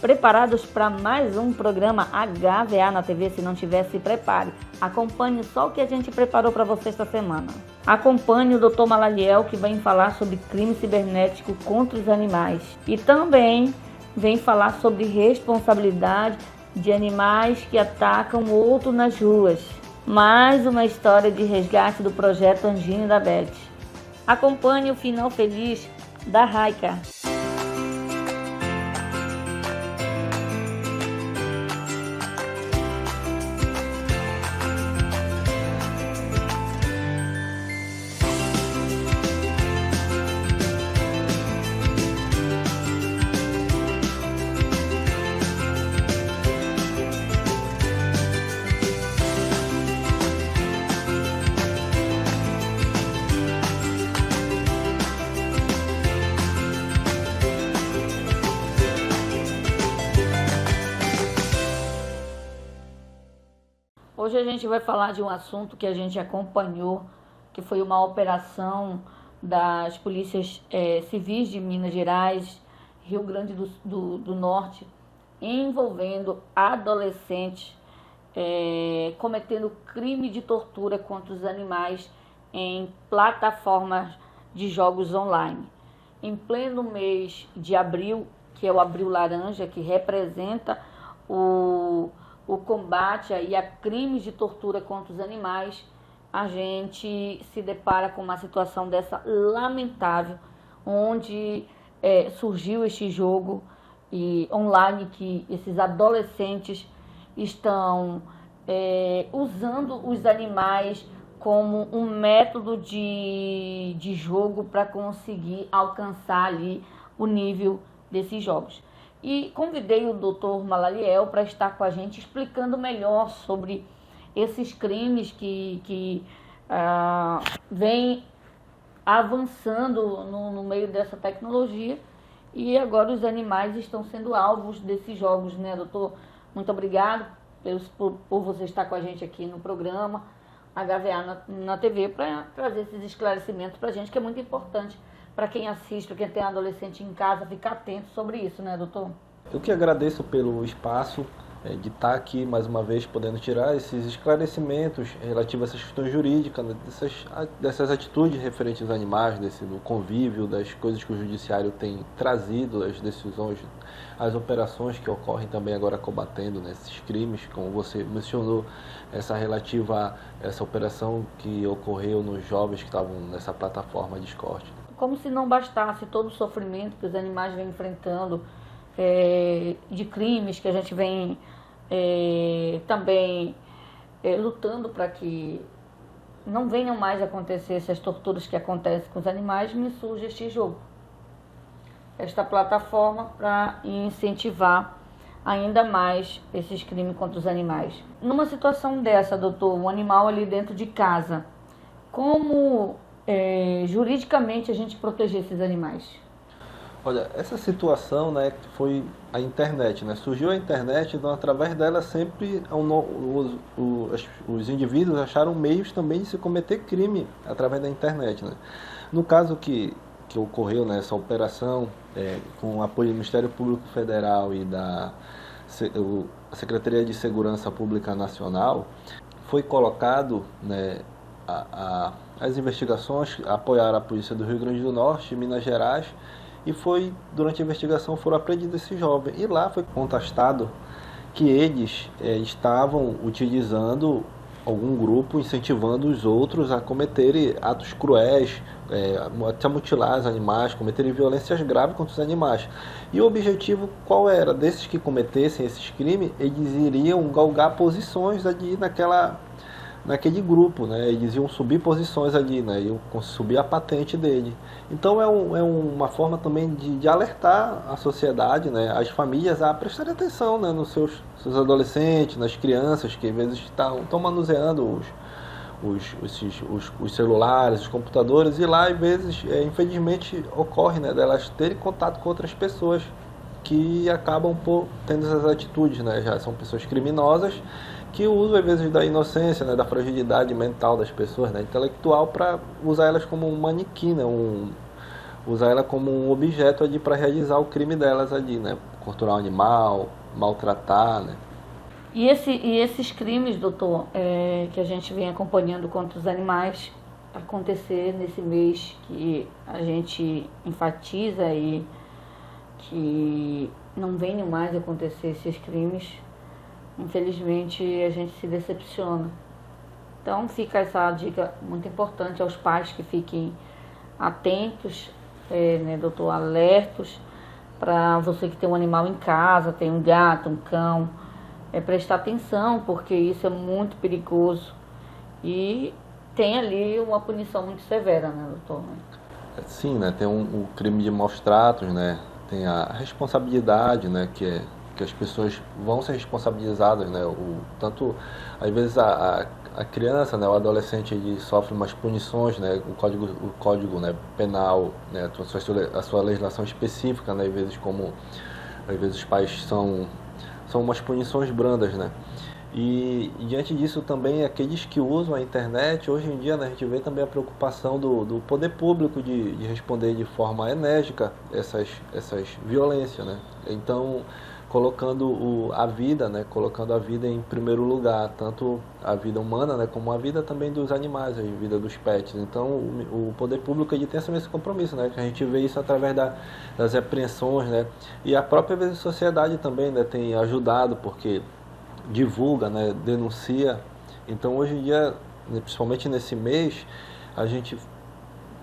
Preparados para mais um programa HVA na TV? Se não tiver, se prepare. Acompanhe só o que a gente preparou para você esta semana. Acompanhe o Dr. Malaliel, que vem falar sobre crime cibernético contra os animais. E também vem falar sobre responsabilidade de animais que atacam outro nas ruas. Mais uma história de resgate do projeto Anjinho da Beth. Acompanhe o final feliz da Raika. Hoje a gente vai falar de um assunto que a gente acompanhou, que foi uma operação das polícias civis de Minas Gerais, Rio Grande do Norte, envolvendo adolescentes cometendo crime de tortura contra os animais em plataformas de jogos online. Em pleno mês de abril, que é o Abril Laranja, que representa o combate aí a crimes de tortura contra os animais, a gente se depara com uma situação dessa lamentável, onde surgiu este jogo online que esses adolescentes estão usando os animais como um método de jogo para conseguir alcançar ali o nível desses jogos. E convidei o Dr. Malaliel para estar com a gente explicando melhor sobre esses crimes que vêm avançando no meio dessa tecnologia, e agora os animais estão sendo alvos desses jogos, né, doutor? Muito obrigado por você estar com a gente aqui no programa HVA na TV para trazer esses esclarecimentos para a gente, que é muito importante para quem assiste, para quem tem adolescente em casa, ficar atento sobre isso, né, doutor? Eu que agradeço pelo espaço de estar aqui mais uma vez, podendo tirar esses esclarecimentos relativos a essas questões jurídicas, né, dessas atitudes referentes aos animais, do convívio, das coisas que o judiciário tem trazido, as decisões, as operações que ocorrem também agora combatendo, né, esses crimes, como você mencionou, essa relativa a essa operação que ocorreu nos jovens que estavam nessa plataforma Discord. Como se não bastasse todo o sofrimento que os animais vêm enfrentando, de crimes que a gente vem também lutando para que não venham mais a acontecer essas torturas que acontecem com os animais, me surge este jogo, esta plataforma para incentivar ainda mais esses crimes contra os animais. Numa situação dessa, doutor, um animal ali dentro de casa, como juridicamente a gente proteger esses animais? Olha, essa situação, né, foi a internet, né? Surgiu a internet, então através dela sempre os indivíduos acharam meios também de se cometer crime através da internet, né? No caso que ocorreu, né, essa operação com o apoio do Ministério Público Federal e da Secretaria de Segurança Pública Nacional, foi colocado, né, as investigações, apoiaram a Polícia do Rio Grande do Norte e Minas Gerais, e durante a investigação foram apreendidos esses jovens. E lá foi contestado que eles estavam utilizando algum grupo, incentivando os outros a cometerem atos cruéis, até mutilar os animais, cometerem violências graves contra os animais. E o objetivo qual era? Desses que cometessem esses crimes, eles iriam galgar posições ali naquele grupo, né? Eles iam subir posições ali, né? Iam subir a patente dele. Então é uma forma também de alertar a sociedade, né? As famílias a prestarem atenção, né? Nos seus adolescentes, nas crianças que às vezes estão manuseando os celulares, os computadores, e lá às vezes infelizmente ocorre, né, delas terem contato com outras pessoas que acabam tendo essas atitudes, né? Já são pessoas criminosas que usam às vezes da inocência, né, da fragilidade mental das pessoas, né, intelectual, para usar elas como um manequim, né, usar ela como um objeto ali para realizar o crime delas ali, né, torturar um animal, maltratar, né? E esses crimes, doutor, que a gente vem acompanhando contra os animais, acontecer nesse mês que a gente enfatiza e que não venham mais acontecer esses crimes, infelizmente a gente se decepciona. Então fica essa dica muito importante aos pais que fiquem atentos, né, doutor, alertos, para você que tem um animal em casa, tem um gato, um cão, prestar atenção, porque isso é muito perigoso e tem ali uma punição muito severa, né, doutor? Sim, né, tem o crime de maus tratos, né, tem a responsabilidade, né, que as pessoas vão ser responsabilizadas, né, tanto, às vezes, a criança, né, o adolescente, ele sofre umas punições, né, o código, né, penal, né, a sua legislação específica, né, às vezes os pais são umas punições brandas, né. E diante disso também, aqueles que usam a internet, hoje em dia, né, a gente vê também a preocupação do poder público de responder de forma enérgica essas violências, né. Então, colocando a vida, né, colocando a vida em primeiro lugar, tanto a vida humana, né, como a vida também dos animais, a vida dos pets. Então, o poder público, ele tem esse compromisso, né, que a gente vê isso através das apreensões, né, e a própria sociedade também, né, tem ajudado, porque divulga, né, denuncia. Então, hoje em dia, principalmente nesse mês, a gente,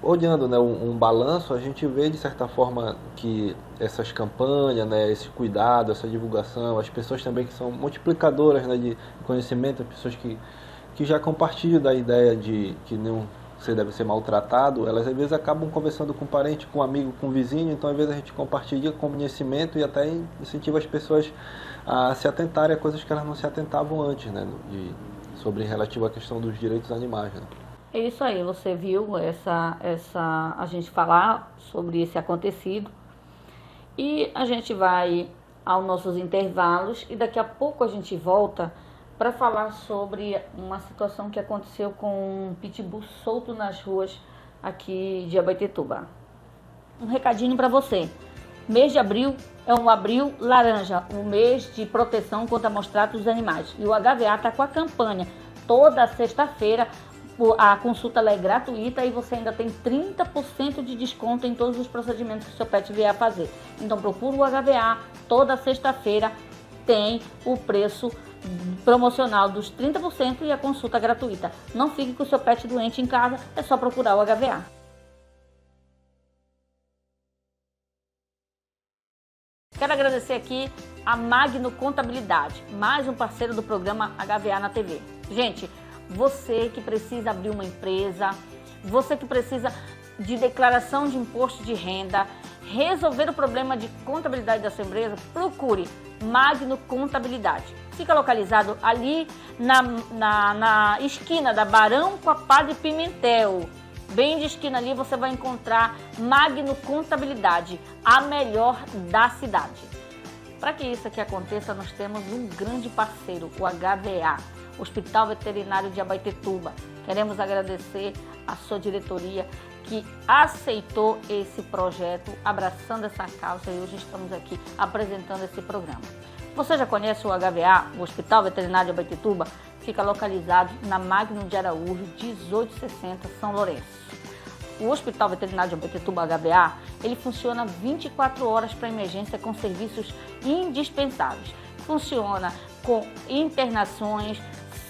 olhando, né, um balanço, a gente vê de certa forma que essas campanhas, né, esse cuidado, essa divulgação, as pessoas também que são multiplicadoras, né, de conhecimento, as pessoas que já compartilham da ideia de que não você deve ser maltratado, elas às vezes acabam conversando com um parente, com um amigo, com um vizinho, então às vezes a gente compartilha conhecimento e até incentiva as pessoas a se atentarem a coisas que elas não se atentavam antes, né, sobre relativo à questão dos direitos animais, né. É isso aí, você viu a gente falar sobre esse acontecido e a gente vai aos nossos intervalos e daqui a pouco a gente volta para falar sobre uma situação que aconteceu com um pitbull solto nas ruas aqui de Abaetetuba. Um recadinho para você. Mês de abril é um abril laranja, um mês de proteção contra maus tratos dos animais. E o HVA está com a campanha. Toda sexta-feira a consulta é gratuita e você ainda tem 30% de desconto em todos os procedimentos que o seu pet vier a fazer. Então procura o HVA, toda sexta-feira tem o preço promocional dos 30% e a consulta gratuita. Não fique com o seu pet doente em casa, é só procurar o HVA. Quero agradecer aqui a Magno Contabilidade, mais um parceiro do programa HVA na TV. Gente, você que precisa abrir uma empresa, você que precisa de declaração de imposto de renda, resolver o problema de contabilidade da sua empresa, procure Magno Contabilidade. Fica localizado ali na esquina da Barão com a Padre Pimentel. Bem de esquina ali você vai encontrar Magno Contabilidade, a melhor da cidade. Para que isso aqui aconteça, nós temos um grande parceiro, o HVA, Hospital Veterinário de Abaetetuba. Queremos agradecer a sua diretoria que aceitou esse projeto, abraçando essa causa e hoje estamos aqui apresentando esse programa. Você já conhece o HVA, o Hospital Veterinário de Abaetetuba? Fica localizado na Magno de Araújo, 1860, São Lourenço. O Hospital Veterinário de Abaetetuba, HVA, ele funciona 24 horas para emergência com serviços indispensáveis. Funciona com internações,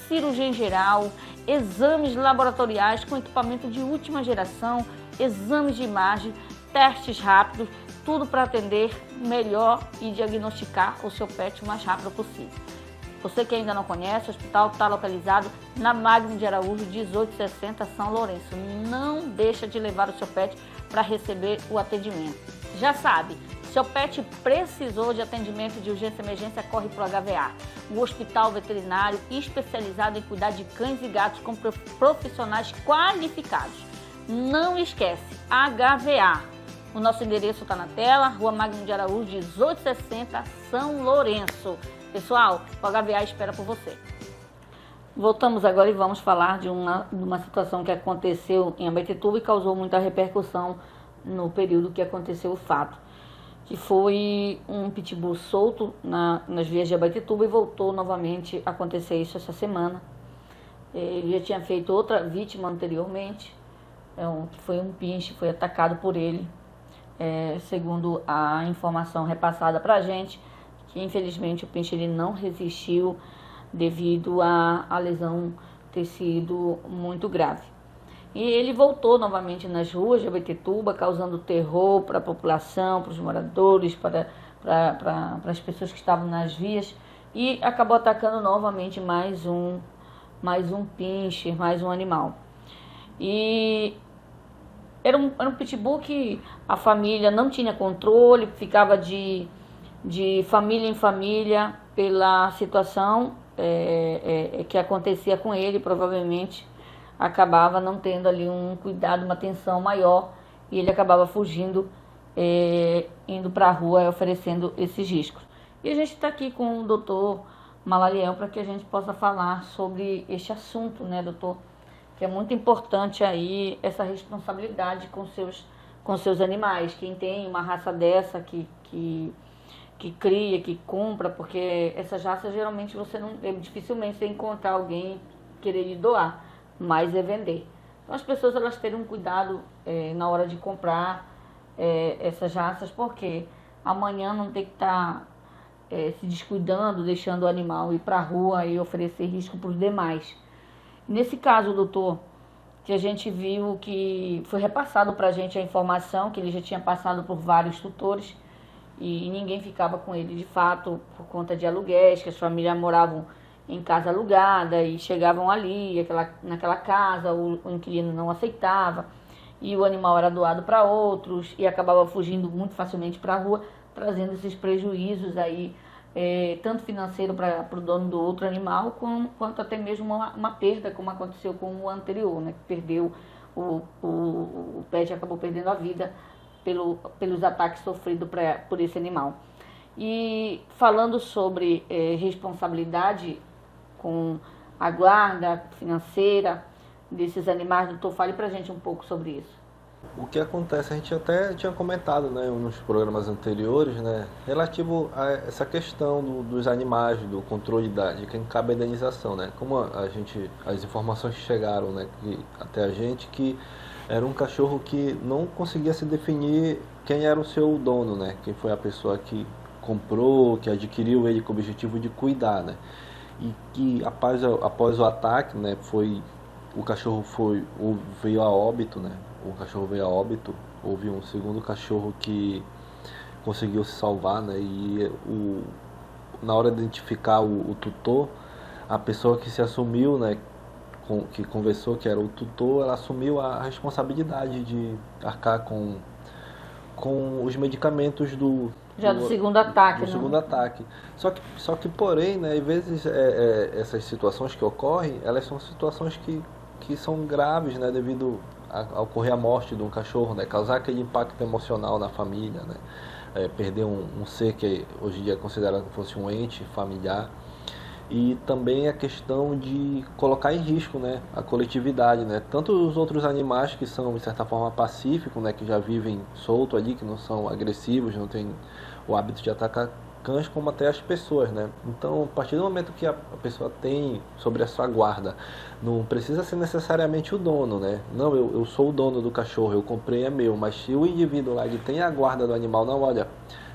cirurgia em geral, exames laboratoriais com equipamento de última geração, exames de imagem, testes rápidos, tudo para atender melhor e diagnosticar o seu pet o mais rápido possível. Você que ainda não conhece, o hospital está localizado na Magno de Araújo, 1860, São Lourenço. Não deixa de levar o seu pet para receber o atendimento. Já sabe, seu pet precisou de atendimento de urgência e emergência, corre para o HVA. O hospital veterinário especializado em cuidar de cães e gatos com profissionais qualificados. Não esquece, HVA. O nosso endereço está na tela, Rua Magno de Araújo, 1860, São Lourenço. Pessoal, o HVA espera por você. Voltamos agora e vamos falar de uma situação que aconteceu em Abaetetuba e causou muita repercussão no período que aconteceu o fato. que foi um pitbull solto nas vias de Abaetetuba e voltou novamente a acontecer isso essa semana. Ele já tinha feito outra vítima anteriormente, que foi um pinche, foi atacado por ele, segundo a informação repassada para a gente, que infelizmente o pinche ele não resistiu devido à lesão ter sido muito grave. E ele voltou novamente nas ruas de Abaetetuba, causando terror para a população, para os moradores, para as pessoas que estavam nas vias, e acabou atacando novamente mais um pincher, mais um animal. E era um pitbull que a família não tinha controle, ficava de família em família pela situação que acontecia com ele, provavelmente acabava não tendo ali um cuidado, uma atenção maior, e ele acabava fugindo, indo para a rua oferecendo esses riscos. E a gente está aqui com o doutor Malaliel para que a gente possa falar sobre este assunto, né, doutor? Que é muito importante aí essa responsabilidade com seus animais. Quem tem uma raça dessa que cria, que compra, porque essas raças geralmente dificilmente você encontrar alguém querer lhe doar, mas é vender. Então as pessoas elas terem um cuidado na hora de comprar essas raças, porque amanhã não tem que estar se descuidando, deixando o animal ir para a rua e oferecer risco para os demais. Nesse caso, doutor, que a gente viu que foi repassado para a gente a informação que ele já tinha passado por vários tutores e ninguém ficava com ele de fato por conta de aluguéis, que as famílias moravam em casa alugada e chegavam ali, naquela casa, o inquilino não aceitava e o animal era doado para outros e acabava fugindo muito facilmente para a rua, trazendo esses prejuízos aí, tanto financeiro para o dono do outro animal, quanto até mesmo uma perda, como aconteceu com o anterior, né, que perdeu, o pet acabou perdendo a vida pelos ataques sofridos por esse animal. E falando sobre responsabilidade com a guarda financeira desses animais, doutor, fale pra gente um pouco sobre isso. O que acontece, a gente até tinha comentado, né, nos programas anteriores, né, relativo a essa questão dos animais, do controle de quem cabe a indenização, né, como as informações chegaram, né, até a gente, que era um cachorro que não conseguia se definir quem era o seu dono, né, quem foi a pessoa que comprou, que adquiriu ele com o objetivo de cuidar, né, e que após o ataque, né, o cachorro veio a óbito, né, houve um segundo cachorro que conseguiu se salvar, né, e na hora de identificar o tutor, a pessoa que se assumiu, né, que conversou que era o tutor, ela assumiu a responsabilidade de arcar com os medicamentos do segundo ataque, do segundo ataque. Só que porém, né, às vezes essas situações que ocorrem, elas são situações que são graves, né, devido a ocorrer a morte de um cachorro, né, causar aquele impacto emocional na família, né, perder um ser que hoje em dia é considerado como fosse um ente familiar. E também a questão de colocar em risco, né, a coletividade, né, tanto os outros animais que são de certa forma pacíficos, né, que já vivem solto ali, que não são agressivos, não têm o hábito de atacar cães, como até as pessoas, né. Então, a partir do momento que a pessoa tem sobre a sua guarda, não precisa ser necessariamente o dono, né. Não, eu sou o dono do cachorro, eu comprei, é meu, mas se o indivíduo lá ele tem a guarda do animal, não, olha,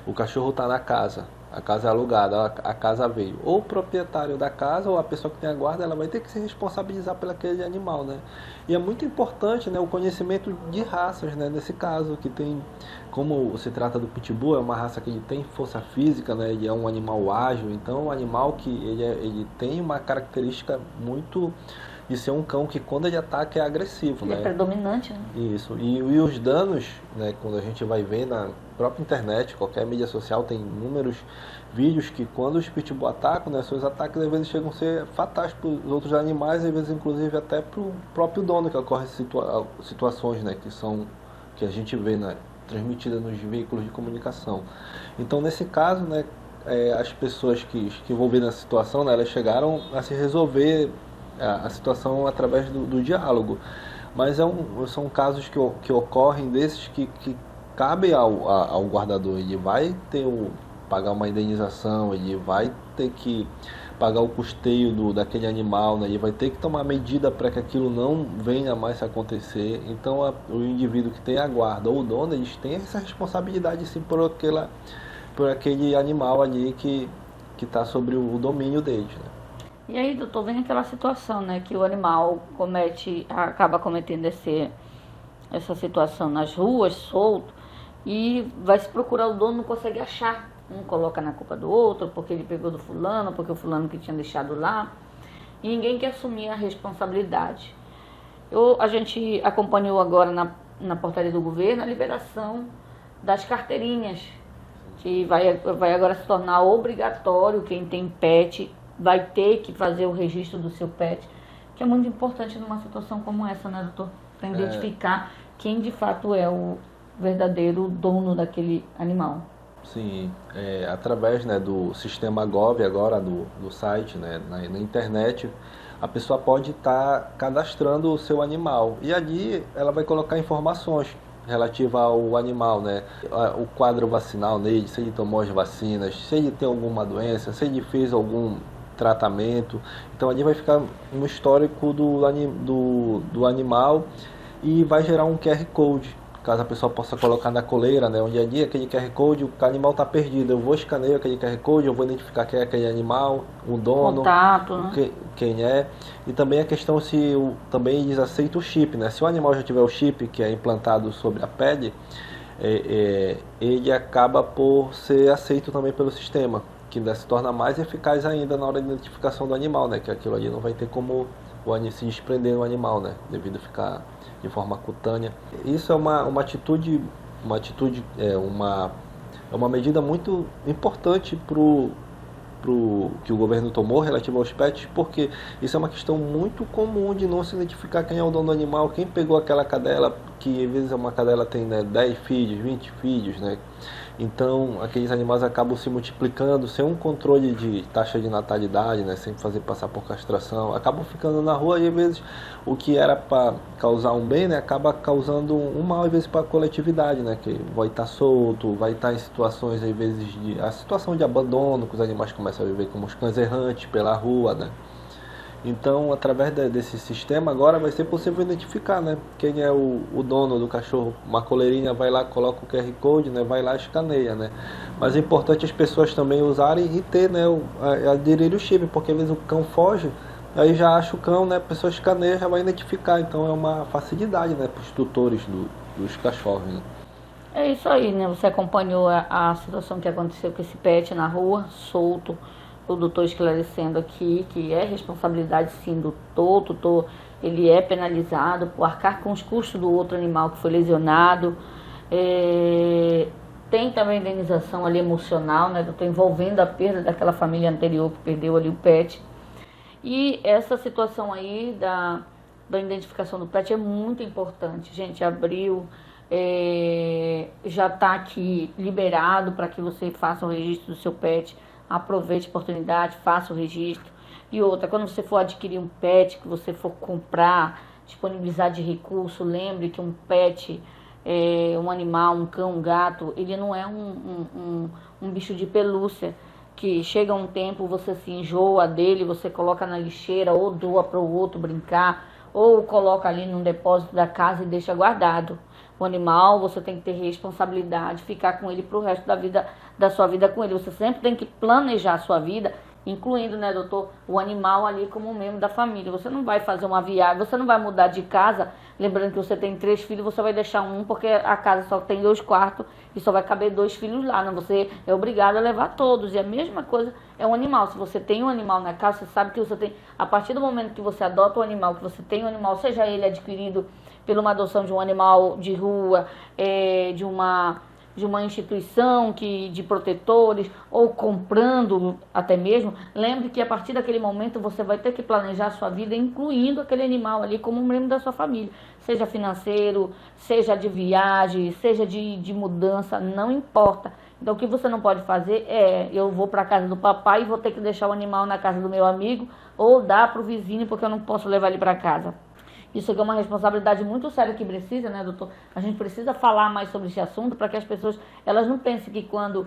o cachorro está na casa. A casa é alugada, a casa veio. Ou o proprietário da casa ou a pessoa que tem a guarda, ela vai ter que se responsabilizar pelo aquele animal, né? E é muito importante, né, o conhecimento de raças, né? Nesse caso, que tem, como se trata do pitbull, é uma raça que ele tem força física, né? Ele é um animal ágil, então é um animal que ele tem uma característica muito de ser um cão que quando ele ataca é agressivo, ele né? É predominante, né? Isso. E os danos, né, quando a gente vai ver na própria internet, qualquer mídia social, tem inúmeros vídeos que quando os pitbull atacam, né, seus ataques às vezes chegam a ser fatais para os outros animais, às vezes inclusive até para o próprio dono, que ocorrem situações, né, que a gente vê, né, transmitidas nos veículos de comunicação. Então, nesse caso, né, as pessoas que envolvidas na situação, né, elas chegaram a se resolver a situação através do diálogo, mas são casos que ocorrem desses que cabe ao guardador, ele vai ter pagar uma indenização, ele vai ter que pagar o custeio daquele animal, né? Ele vai ter que tomar medida para que aquilo não venha mais a acontecer. Então o indivíduo que tem a guarda ou o dono, eles têm essa responsabilidade sim por aquele animal ali que está sobre o domínio deles, né? E aí, doutor, vem aquela situação, né, que o animal acaba cometendo essa situação nas ruas, solto, e vai se procurar o dono, não consegue achar. Um coloca na culpa do outro, porque ele pegou do fulano, porque o fulano que tinha deixado lá. E ninguém quer assumir a responsabilidade. A gente acompanhou agora na portaria do governo a liberação das carteirinhas, que vai agora se tornar obrigatório. Quem tem pet vai ter que fazer o registro do seu pet, que é muito importante numa situação como essa, né, doutor? Para identificar quem de fato é o verdadeiro dono daquele animal. Sim, através, né, do sistema Gov agora, do site, né, na internet, a pessoa pode estar cadastrando o seu animal. E ali ela vai colocar informações relativas ao animal, né? O quadro vacinal nele, se ele tomou as vacinas, se ele tem alguma doença, se ele fez algum tratamento. Então ali vai ficar um histórico do animal e vai gerar um QR Code, caso a pessoa possa colocar na coleira, né? Onde ali aquele QR Code, o animal está perdido, eu vou escanear aquele QR Code, eu vou identificar quem é aquele animal, o dono, contato, né? quem é. E também a questão também eles aceitam o chip, né? Se o animal já tiver o chip que é implantado sobre a pele, ele acaba por ser aceito também pelo sistema, que ainda se torna mais eficaz ainda na hora da identificação do animal, né? Que aquilo ali não vai ter como se desprender do animal, né? Devido a ficar de forma cutânea. Isso é uma atitude, uma medida muito importante que o governo tomou relativo aos pets, porque isso é uma questão muito comum de não se identificar quem é o dono do animal, quem pegou aquela cadela, que às vezes uma cadela tem, né, 10 filhos, 20 filhos, né? Então aqueles animais acabam se multiplicando sem um controle de taxa de natalidade, né, sem fazer passar por castração, acabam ficando na rua e às vezes o que era para causar um bem, né, acaba causando um mal às vezes para a coletividade, né, que vai estar solto, vai estar em situações às vezes a situação de abandono, que os animais começam a viver como os cães errantes pela rua, né. Então, através desse sistema, agora vai ser possível identificar, né, quem é o dono do cachorro. Uma coleirinha vai lá, coloca o QR Code, né, vai lá, escaneia, né. Mas é importante as pessoas também usarem e ter, né, aderir o chip, porque às vezes o cão foge, aí já acha o cão, né, a pessoa escaneia, já vai identificar. Então é uma facilidade, né, para os tutores dos cachorros, né. É isso aí, né? Você acompanhou a situação que aconteceu com esse pet na rua, solto. O doutor esclarecendo aqui que é responsabilidade sim do tutor, ele é penalizado por arcar com os custos do outro animal que foi lesionado. Tem também indenização ali emocional, né, doutor, envolvendo a perda daquela família anterior que perdeu ali o pet. E essa situação aí da identificação do pet é muito importante. Gente, abril, já está aqui liberado para que você faça o registro do seu pet. Aproveite a oportunidade, faça o registro. E outra, quando você for adquirir um pet, que você for comprar, disponibilizar de recurso, lembre que um pet, um animal, um cão, um gato, ele não é um bicho de pelúcia, que chega um tempo, você se enjoa dele, você coloca na lixeira, ou doa para o outro brincar, ou coloca ali num depósito da casa e deixa guardado. O animal, você tem que ter responsabilidade, ficar com ele para o resto da sua vida com ele. Você sempre tem que planejar a sua vida, incluindo, né, doutor, o animal ali como um membro da família. Você não vai fazer uma viagem, você não vai mudar de casa, lembrando que você tem 3 filhos, você vai deixar um, porque a casa só tem 2 quartos e só vai caber 2 filhos lá, não? Você é obrigado a levar todos. E a mesma coisa é um animal. Se você tem um animal na casa, você sabe que você tem, a partir do momento que você adota o animal, que você tem um animal, seja ele adquirido pela uma adoção de um animal de rua, de uma instituição de protetores, ou comprando até mesmo, lembre que a partir daquele momento você vai ter que planejar a sua vida, incluindo aquele animal ali como um membro da sua família, seja financeiro, seja de viagem, seja de mudança, não importa. Então o que você não pode fazer eu vou para a casa do papai e vou ter que deixar o animal na casa do meu amigo, ou dar para o vizinho porque eu não posso levar ele para casa. Isso aqui é uma responsabilidade muito séria que precisa, né, doutor? A gente precisa falar mais sobre esse assunto para que as pessoas, elas não pensem que quando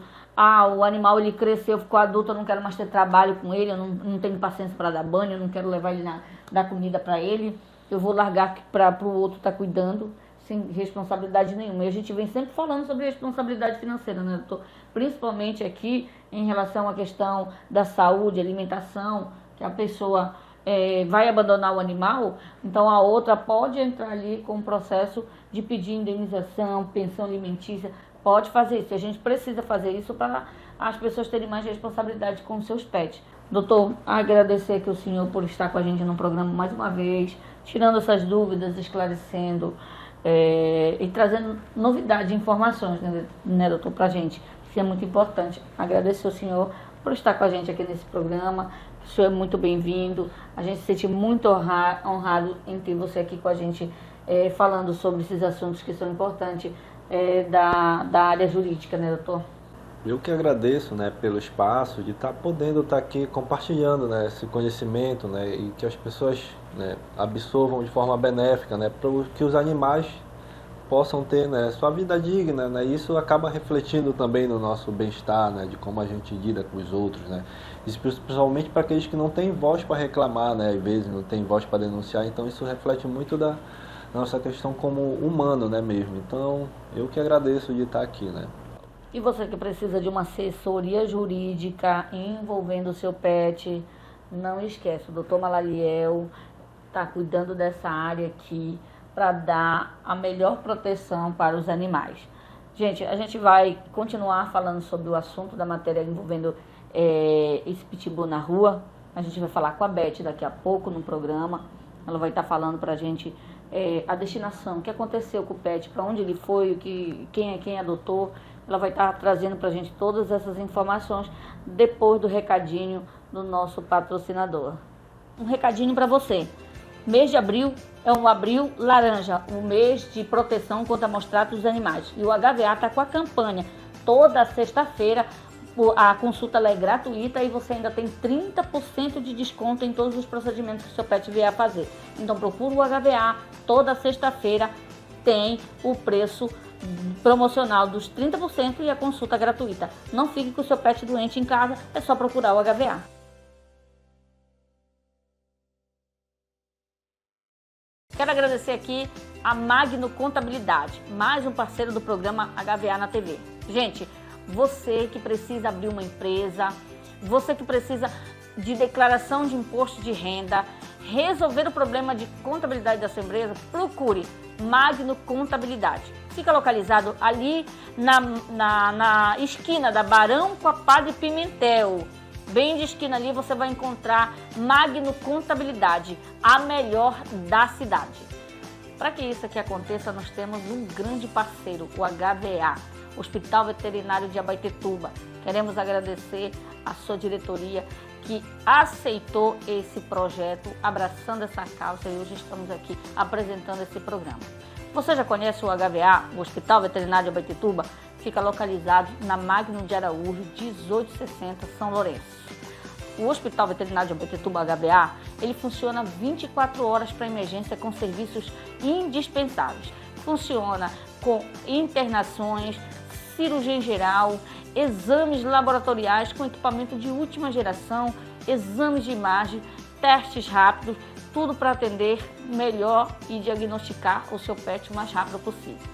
o animal ele cresceu, ficou adulto, eu não quero mais ter trabalho com ele, eu não tenho paciência para dar banho, eu não quero levar ele dar comida para ele, eu vou largar para o outro estar cuidando, sem responsabilidade nenhuma. E a gente vem sempre falando sobre responsabilidade financeira, né, doutor? Principalmente aqui em relação à questão da saúde, alimentação, que a pessoa vai abandonar o animal, então a outra pode entrar ali com o processo de pedir indenização, pensão alimentícia, pode fazer isso. A gente precisa fazer isso para as pessoas terem mais responsabilidade com os seus pets. Doutor, agradecer aqui o senhor por estar com a gente no programa mais uma vez, tirando essas dúvidas, esclarecendo e trazendo novidade, informações, né, doutor, para a gente. Isso é muito importante. Agradecer ao senhor por estar com a gente aqui nesse programa. O senhor é muito bem-vindo. A gente se sente muito honrado em ter você aqui com a gente, falando sobre esses assuntos que são importantes da área jurídica, né, doutor? Eu que agradeço, né, pelo espaço de podendo estar aqui compartilhando, né, esse conhecimento, né, e que as pessoas, né, absorvam de forma benéfica, né, para que os animais possam ter, né, sua vida digna, né, e isso acaba refletindo também no nosso bem-estar, né, de como a gente lida com os outros, né, isso principalmente para aqueles que não têm voz para reclamar, né, às vezes não têm voz para denunciar, então isso reflete muito da nossa questão como humano, né, mesmo. Então eu que agradeço de estar aqui, né. E você que precisa de uma assessoria jurídica envolvendo o seu pet, não esquece, o doutor Malaliel está cuidando dessa área aqui para dar a melhor proteção para os animais. Gente, a gente vai continuar falando sobre o assunto da matéria envolvendo esse pitbull na rua. A gente vai falar com a Beth daqui a pouco no programa. Ela vai estar falando para a gente a destinação, o que aconteceu com o pet, para onde ele foi, quem adotou. Ela vai estar trazendo para a gente todas essas informações depois do recadinho do nosso patrocinador. Um recadinho para você. Mês de abril é o Abril Laranja, o mês de proteção contra maus tratos dos animais. E o HVA está com a campanha. Toda sexta-feira a consulta é gratuita e você ainda tem 30% de desconto em todos os procedimentos que o seu pet vier a fazer. Então procura o HVA, toda sexta-feira tem o preço promocional dos 30% e a consulta gratuita. Não fique com o seu pet doente em casa, é só procurar o HVA. Quero agradecer aqui a Magno Contabilidade, mais um parceiro do programa HVA na TV. Gente, você que precisa abrir uma empresa, você que precisa de declaração de imposto de renda, resolver o problema de contabilidade da sua empresa, procure Magno Contabilidade. Fica localizado ali na esquina da Barão com a Padre Pimentel. Bem de esquina ali você vai encontrar Magno Contabilidade, a melhor da cidade. Para que isso aqui aconteça, nós temos um grande parceiro, o HVA, Hospital Veterinário de Abaetetuba. Queremos agradecer a sua diretoria que aceitou esse projeto, abraçando essa causa, e hoje estamos aqui apresentando esse programa. Você já conhece o HVA, o Hospital Veterinário de Abaetetuba? Fica localizado na Magno de Araújo, 1860, São Lourenço. O Hospital Veterinário de Abaetetuba, HVA, ele funciona 24 horas para emergência com serviços indispensáveis. Funciona com internações, cirurgia em geral, exames laboratoriais com equipamento de última geração, exames de imagem, testes rápidos, tudo para atender melhor e diagnosticar o seu pet o mais rápido possível.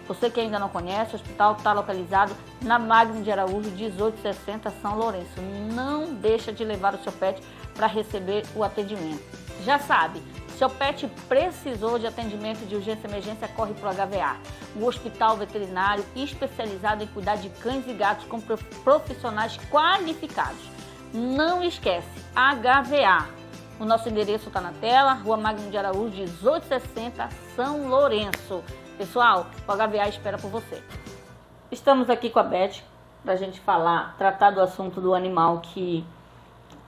Você que ainda não conhece, o hospital está localizado na Magno de Araújo, 1860, São Lourenço. Não deixa de levar o seu pet para receber o atendimento. Já sabe, seu pet precisou de atendimento de urgência e emergência, corre para o HVA. O hospital veterinário especializado em cuidar de cães e gatos com profissionais qualificados. Não esquece, HVA. O nosso endereço está na tela, Rua Magno de Araújo, 1860, São Lourenço. Pessoal, o HVA espera por você. Estamos aqui com a Beth para a gente tratar do assunto do animal que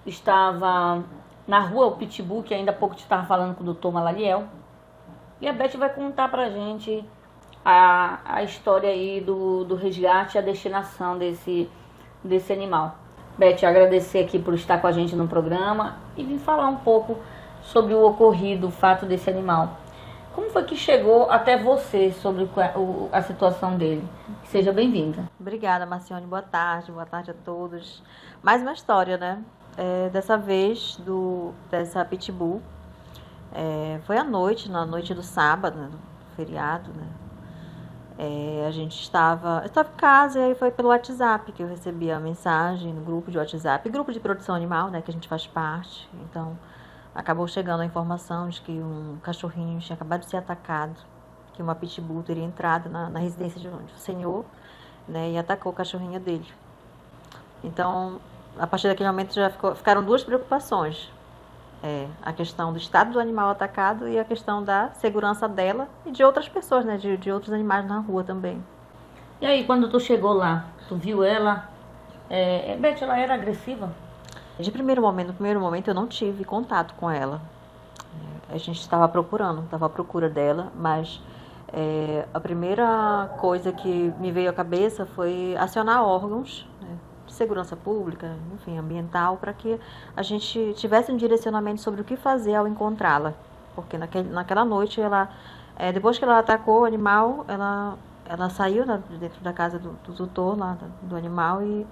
estava na rua, o Pitbull, que ainda há pouco estava falando com o doutor Malaliel. E a Beth vai contar para a gente a história aí do resgate e a destinação desse animal. Beth, agradecer aqui por estar com a gente no programa e vir falar um pouco sobre o ocorrido, o fato desse animal. Como foi que chegou até você sobre a situação dele? Seja bem-vinda. Obrigada, Marcione. Boa tarde a todos. Mais uma história, né? Dessa vez dessa pitbull. Foi à noite, na noite do sábado, né, do feriado, né? Eu estava em casa e aí foi pelo WhatsApp que eu recebi a mensagem no grupo de WhatsApp, grupo de produção animal, né, que a gente faz parte. Então, acabou chegando a informação de que um cachorrinho tinha acabado de ser atacado, que uma pitbull teria entrado na residência de um senhor, né, e atacou o cachorrinho dele. Então, a partir daquele momento já ficaram duas preocupações. A questão do estado do animal atacado e a questão da segurança dela e de outras pessoas, né, de outros animais na rua também. E aí, quando tu chegou lá, tu viu ela? Beth, ela era agressiva? No primeiro momento eu não tive contato com ela. A gente estava à procura dela, mas a primeira coisa que me veio à cabeça foi acionar órgãos, né, de segurança pública, enfim, ambiental, para que a gente tivesse um direcionamento sobre o que fazer ao encontrá-la. Porque naquela noite, depois que ela atacou o animal, ela saiu dentro da casa do tutor lá, do animal, e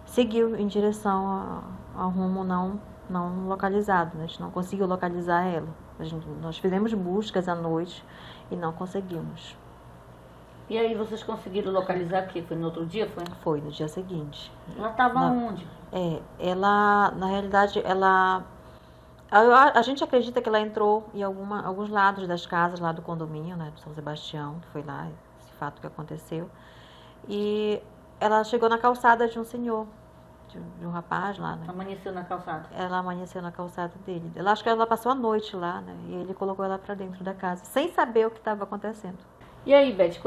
seguiu em direção ao rumo não localizado, né? A gente não conseguiu localizar ela. Nós fizemos buscas à noite e não conseguimos. E aí vocês conseguiram localizar aqui? Foi no outro dia? Foi no dia seguinte. Ela estava onde? Na realidade, a gente acredita que ela entrou em alguns lados das casas lá do condomínio, né, do São Sebastião, que foi lá esse fato que aconteceu. E ela chegou na calçada de um senhor, de um rapaz lá, né? Amanheceu na calçada? Ela amanheceu na calçada dele. Eu acho que ela passou a noite lá, né? E ele colocou ela para dentro da casa, sem saber o que estava acontecendo. E aí, Beth,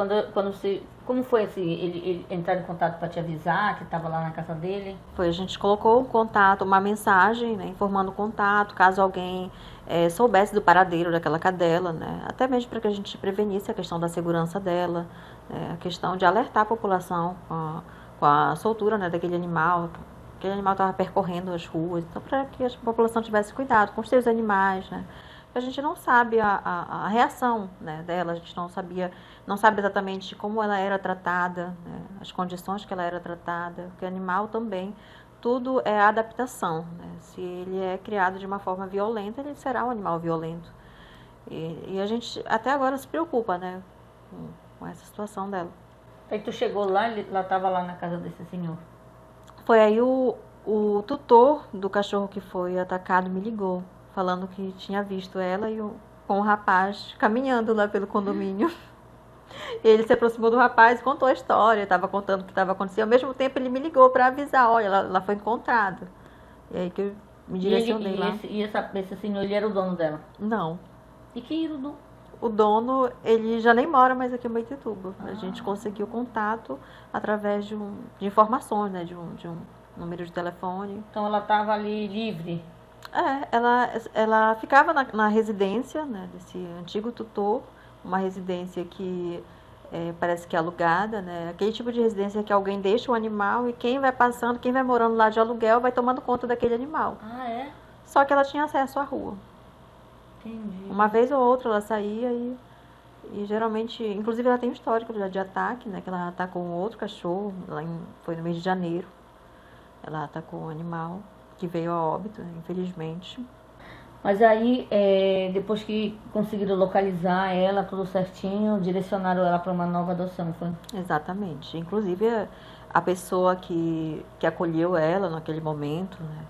como foi assim, ele entrar em contato para te avisar que estava lá na casa dele? A gente colocou um contato, uma mensagem, né, informando o contato, caso alguém soubesse do paradeiro daquela cadela, né, até mesmo para que a gente prevenisse a questão da segurança dela, a questão de alertar a população com a soltura, né, daquele animal. Aquele animal estava percorrendo as ruas, então para que a população tivesse cuidado com os seus animais, né. A gente não sabe a reação, né, dela, a gente não sabe exatamente como ela era tratada, né, as condições que ela era tratada, porque animal também, tudo é adaptação, né? Se ele é criado de uma forma violenta, ele será um animal violento. E a gente até agora se preocupa, né, com essa situação dela. Aí tu chegou lá, ela estava lá na casa desse senhor? Foi aí o tutor do cachorro que foi atacado me ligou, falando que tinha visto ela com o rapaz caminhando lá pelo condomínio. Ele se aproximou do rapaz e contou a história, estava contando o que estava acontecendo. Ao mesmo tempo, ele me ligou para avisar, olha, ela foi encontrada. E aí que eu me direcionei lá. Esse senhor, ele era o dono dela? Não. E quem era o dono? O dono, ele já nem mora mais aqui em Boituva. A gente conseguiu contato através de informações, né, de um número de telefone. Então, ela estava ali livre? Ela ficava na residência, né, desse antigo tutor, uma residência que parece que é alugada, né, aquele tipo de residência que alguém deixa o animal e quem vai passando, quem vai morando lá de aluguel vai tomando conta daquele animal. Ah, é? Só que ela tinha acesso à rua. Entendi. Uma vez ou outra ela saía e geralmente, inclusive ela tem um histórico de ataque, né, que ela atacou um outro cachorro, foi no mês de janeiro, ela atacou um animal que veio a óbito, infelizmente. Mas aí, depois que conseguiram localizar ela, tudo certinho, direcionaram ela para uma nova adoção, foi? Exatamente. Inclusive, a pessoa que acolheu ela naquele momento, né,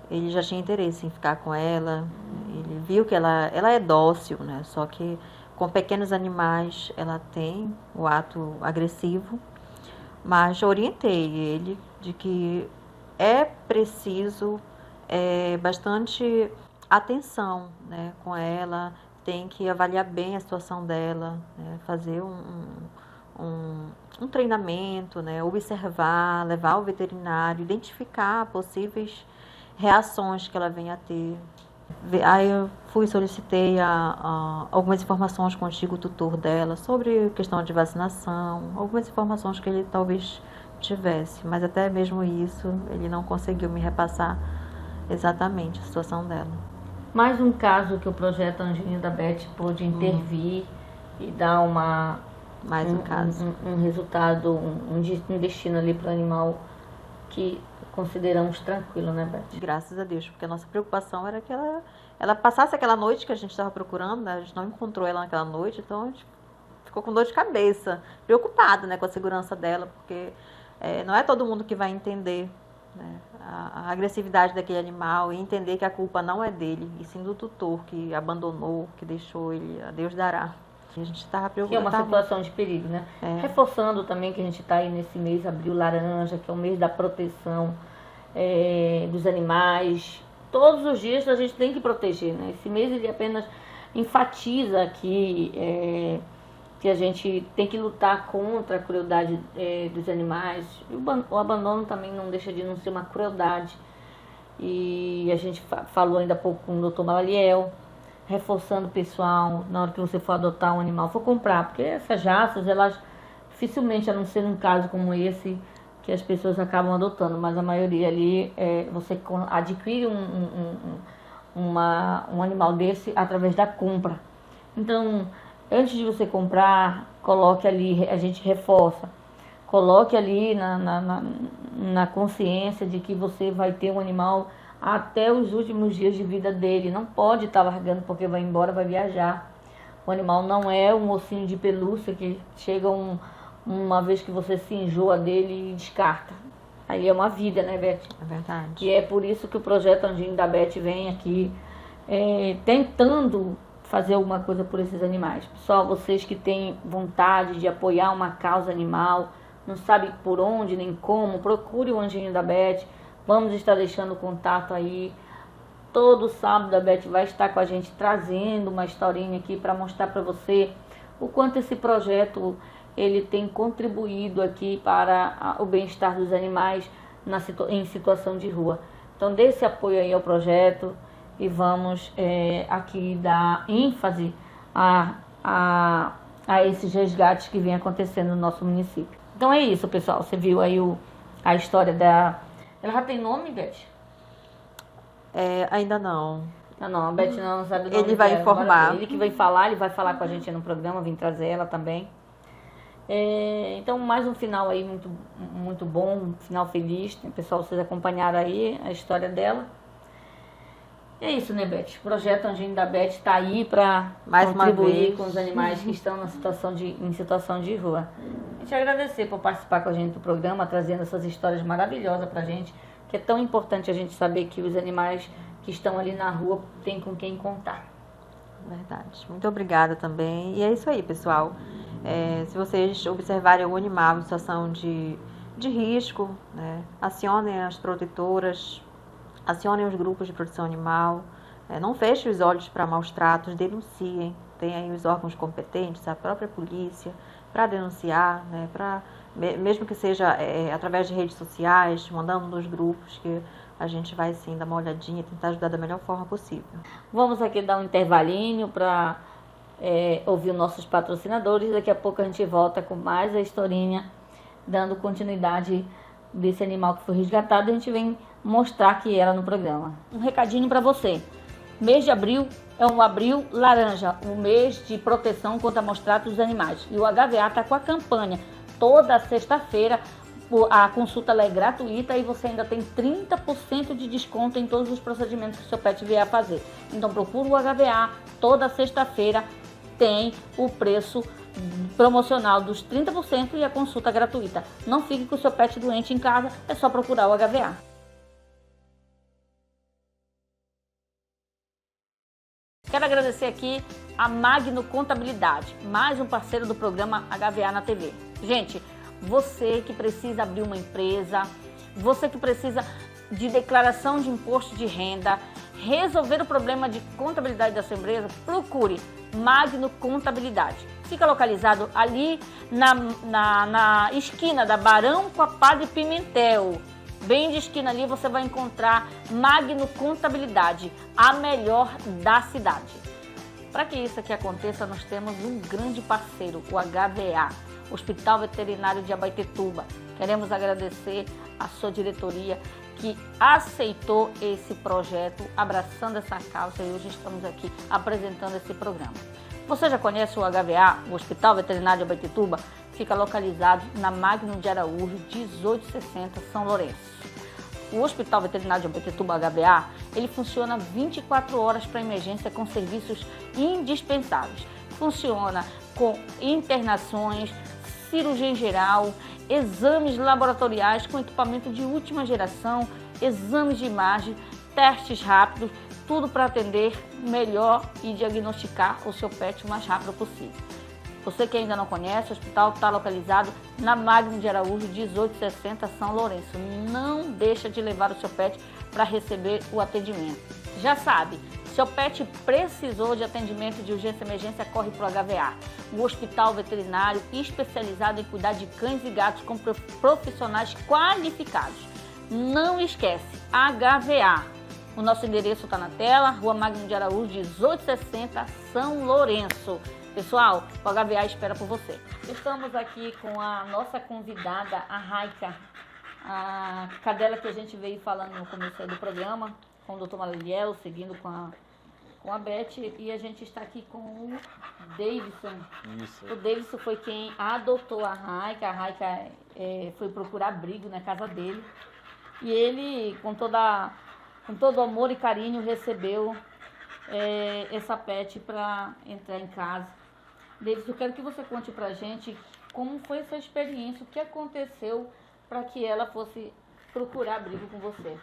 ele já tinha interesse em ficar com ela, ele viu que ela é dócil, né, só que com pequenos animais ela tem o ato agressivo, mas orientei ele de que é preciso bastante atenção, né, com ela, tem que avaliar bem a situação dela, né, fazer um treinamento, né, observar, levar ao veterinário, identificar possíveis reações que ela venha a ter. Aí eu solicitei algumas informações com o antigo tutor dela sobre questão de vacinação, algumas informações que ele talvez tivesse, mas até mesmo isso ele não conseguiu me repassar exatamente a situação dela. Mais um caso que o projeto Anjinho da Beth pôde intervir e dar Mais um caso. Um resultado, um destino ali para o animal que consideramos tranquilo, né, Beth? Graças a Deus, porque a nossa preocupação era que ela passasse aquela noite que a gente estava procurando, né? A gente não encontrou ela naquela noite, então a gente ficou com dor de cabeça, preocupada, né, com a segurança dela, porque não é todo mundo que vai entender, né, a agressividade daquele animal e entender que a culpa não é dele, e sim do tutor que abandonou, que deixou ele, a Deus dará. E a gente estava Que é preocupada. uma situação de perigo, né? Reforçando também que a gente está aí nesse mês, abril laranja, que é o mês da proteção dos animais. Todos os dias a gente tem que proteger, né? Esse mês ele apenas enfatiza aqui que a gente tem que lutar contra a crueldade dos animais. O abandono também não deixa de não ser uma crueldade. E a gente falou ainda há pouco com o Dr. Malaliel, reforçando o pessoal, na hora que você for adotar um animal, for comprar, porque essas raças, elas dificilmente, a não ser num caso como esse, que as pessoas acabam adotando, mas a maioria ali, você adquire um animal desse através da compra. Então, antes de você comprar, coloque ali, a gente reforça, coloque ali na consciência de que você vai ter um animal até os últimos dias de vida dele. Não pode estar largando porque vai embora, vai viajar. O animal não é um ossinho de pelúcia que chega uma vez que você se enjoa dele e descarta. Aí é uma vida, né, Beth? É verdade. E é por isso que o projeto Anjinho da Beth vem aqui tentando fazer alguma coisa por esses animais. Pessoal, vocês que têm vontade de apoiar uma causa animal, não sabe por onde nem como, procure o Anjinho da Beth. Vamos estar deixando o contato aí. Todo sábado a Beth vai estar com a gente trazendo uma historinha aqui para mostrar para você o quanto esse projeto ele tem contribuído aqui para o bem-estar dos animais em situação de rua. Então dê esse apoio aí ao projeto e vamos aqui dar ênfase a esses resgates que vem acontecendo no nosso município. Então é isso, pessoal. Você viu aí a história da... Ela já tem nome, Beth? Ainda não. Não, a Beth não sabe o nome Ele vai dela. informar. Ele que vai falar, ele vai falar com a gente no programa, vim trazer ela também. Então, mais um final aí muito, muito bom, um final feliz. Pessoal, vocês acompanharam aí a história dela. É isso, né, Beth? O projeto Anjinho da Beth está aí para contribuir com os animais que estão em situação de rua. A gente agradecer por participar com a gente do programa, trazendo essas histórias maravilhosas para a gente, que é tão importante a gente saber que os animais que estão ali na rua têm com quem contar. Verdade. Muito obrigada também. E é isso aí, pessoal. Se vocês observarem algum animal em situação de risco, né, acionem as protetoras, acionem os grupos de proteção animal, não fechem os olhos para maus tratos, denunciem. Tem aí os órgãos competentes, a própria polícia, para denunciar, né, mesmo que seja através de redes sociais, mandando nos grupos, que a gente vai sim dar uma olhadinha e tentar ajudar da melhor forma possível. Vamos aqui dar um intervalinho para ouvir os nossos patrocinadores. Daqui a pouco a gente volta com mais a historinha, dando continuidade desse animal que foi resgatado. A gente vem mostrar aqui ela no programa. Um recadinho para você. Mês de abril é um abril laranja, um mês de proteção contra maus tratos dos animais. E o HVA está com a campanha. Toda sexta-feira a consulta é gratuita e você ainda tem 30% de desconto em todos os procedimentos que o seu pet vier a fazer. Então procura o HVA, toda sexta-feira tem o preço promocional dos 30% e a consulta gratuita. Não fique com o seu pet doente em casa, é só procurar o HVA. Quero agradecer aqui a Magno Contabilidade, mais um parceiro do programa HVA na TV. Gente, você que precisa abrir uma empresa, você que precisa de declaração de imposto de renda, resolver o problema de contabilidade da sua empresa, procure Magno Contabilidade. Fica localizado ali na esquina da Barão com a Padre Pimentel. Bem de esquina ali você vai encontrar Magno Contabilidade, a melhor da cidade. Para que isso aqui aconteça, nós temos um grande parceiro, o HVA, Hospital Veterinário de Abaetetuba. Queremos agradecer a sua diretoria que aceitou esse projeto, abraçando essa causa, e hoje estamos aqui apresentando esse programa. Você já conhece o HVA, o Hospital Veterinário de Abaetetuba? Fica localizado na Magno de Araújo, 1860, São Lourenço. O Hospital Veterinário de Abaetetuba, HVA, ele funciona 24 horas para emergência com serviços indispensáveis. Funciona com internações, cirurgia em geral, exames laboratoriais com equipamento de última geração, exames de imagem, testes rápidos, tudo para atender melhor e diagnosticar o seu pet o mais rápido possível. Você que ainda não conhece, o hospital está localizado na Magno de Araújo, 1860, São Lourenço. Não deixa de levar o seu pet para receber o atendimento. Já sabe, seu pet precisou de atendimento de urgência e emergência, corre para o HVA. O hospital veterinário especializado em cuidar de cães e gatos com profissionais qualificados. Não esquece, HVA. O nosso endereço está na tela, Rua Magno de Araújo, 1860, São Lourenço. Pessoal, o HVA espera por você. Estamos aqui com a nossa convidada, a Raika, a cadela que a gente veio falando no começo do programa, com o Dr. Maliliel, seguindo com a Beth, e a gente está aqui com o Davidson. Isso. O Davidson foi quem adotou a Raika foi procurar abrigo na casa dele, e ele, com todo amor e carinho, recebeu essa pet para entrar em casa. Davidson, eu quero que você conte pra gente como foi essa experiência, o que aconteceu para que ela fosse procurar abrigo com você.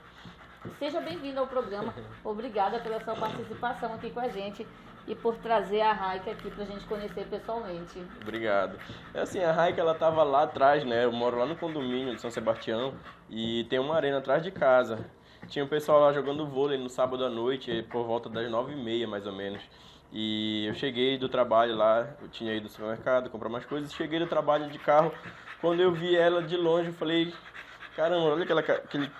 Seja bem-vindo ao programa, obrigada pela sua participação aqui com a gente e por trazer a Raika aqui pra gente conhecer pessoalmente. Obrigado. A Raika, ela tava lá atrás, né, eu moro lá no condomínio de São Sebastião e tem uma arena atrás de casa. Tinha um pessoal lá jogando vôlei no sábado à noite, por volta das 9h30 mais ou menos. E eu cheguei do trabalho lá, eu tinha ido ao supermercado comprar umas coisas, cheguei do trabalho de carro, quando eu vi ela de longe, eu falei, caramba, olha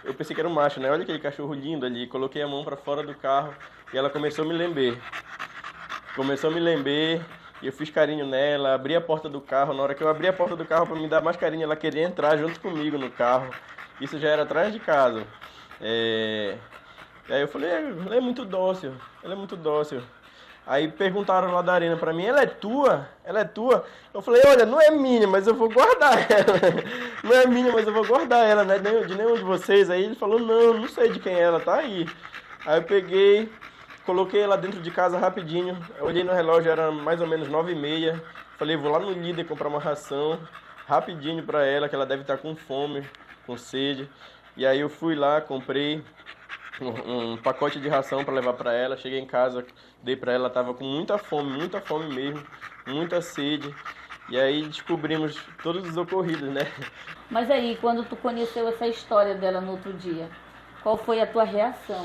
eu pensei que era um macho, né? Olha aquele cachorro lindo ali, coloquei a mão pra fora do carro e ela começou a me lamber. E eu fiz carinho nela, abri a porta do carro, na hora que eu abri a porta do carro pra me dar mais carinho, ela queria entrar junto comigo no carro. Isso já era atrás de casa. E aí eu falei, ela é muito dócil. Aí perguntaram lá da arena pra mim, ela é tua? Eu falei, olha, não é minha, mas eu vou guardar ela. Não é de nenhum de vocês. Aí ele falou, não sei de quem é ela, tá aí. Aí eu peguei, coloquei ela dentro de casa rapidinho, eu olhei no relógio, era mais ou menos 9h30. Falei, vou lá no Líder comprar uma ração, rapidinho pra ela, que ela deve estar com fome, com sede. E aí eu fui lá, comprei um pacote de ração para levar para ela. Cheguei em casa, dei para ela, tava com muita fome mesmo, muita sede. E aí descobrimos todos os ocorridos, né? Mas aí, quando tu conheceu essa história dela no outro dia, qual foi a tua reação?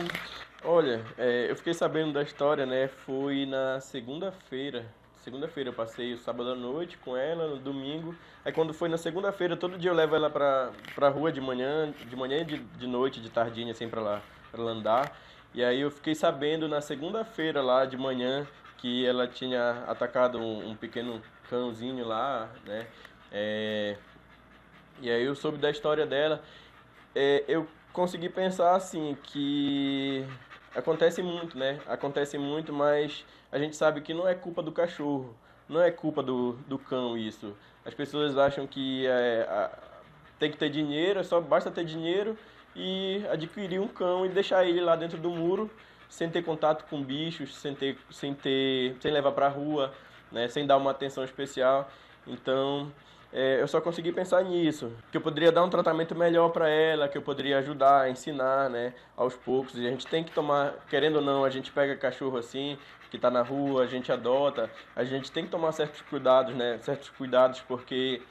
Olha, eu fiquei sabendo da história, né? Foi na segunda-feira. Segunda-feira eu passei o sábado à noite com ela, no domingo. Aí quando foi na segunda-feira, todo dia eu levo ela pra rua de manhã e de noite, de tardinha, assim, pra ela andar. E aí eu fiquei sabendo na segunda-feira lá de manhã que ela tinha atacado um pequeno cãozinho lá, né? E aí eu soube da história dela. Eu consegui pensar assim, que acontece muito, né? Acontece muito, mas a gente sabe que não é culpa do cachorro, não é culpa do cão isso. As pessoas acham que tem que ter dinheiro, só basta ter dinheiro e adquirir um cão e deixar ele lá dentro do muro, sem ter contato com bichos, sem levar para a rua, né? Sem dar uma atenção especial. Então, eu só consegui pensar nisso, que eu poderia dar um tratamento melhor para ela, que eu poderia ajudar, ensinar, né, aos poucos. E a gente tem que tomar, querendo ou não, a gente pega cachorro assim, que está na rua, a gente adota, a gente tem que tomar certos cuidados, né, porque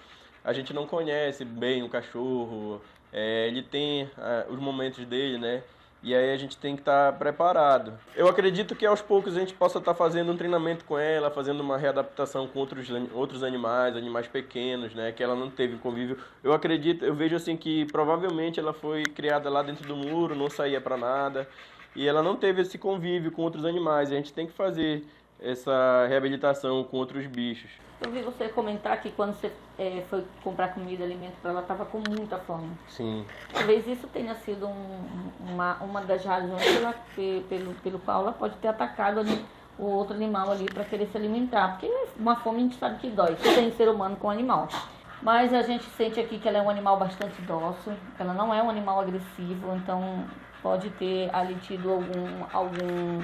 a gente não conhece bem o cachorro, ele tem os momentos dele, né, e aí a gente tem que estar preparado. Eu acredito que aos poucos a gente possa estar fazendo um treinamento com ela, fazendo uma readaptação com outros animais pequenos, né, que ela não teve convívio. Eu vejo assim que provavelmente ela foi criada lá dentro do muro, não saía para nada, e ela não teve esse convívio com outros animais. A gente tem que fazer essa reabilitação com outros bichos. Eu vi você comentar que quando você foi comprar comida, alimento para ela, estava com muita fome. Sim. Talvez isso tenha sido uma das razões pelo qual ela pode ter atacado o outro animal ali para querer se alimentar. Porque uma fome a gente sabe que dói, sem ser humano com animal. Mas a gente sente aqui que ela é um animal bastante dócil, ela não é um animal agressivo, então pode ter ali tido algum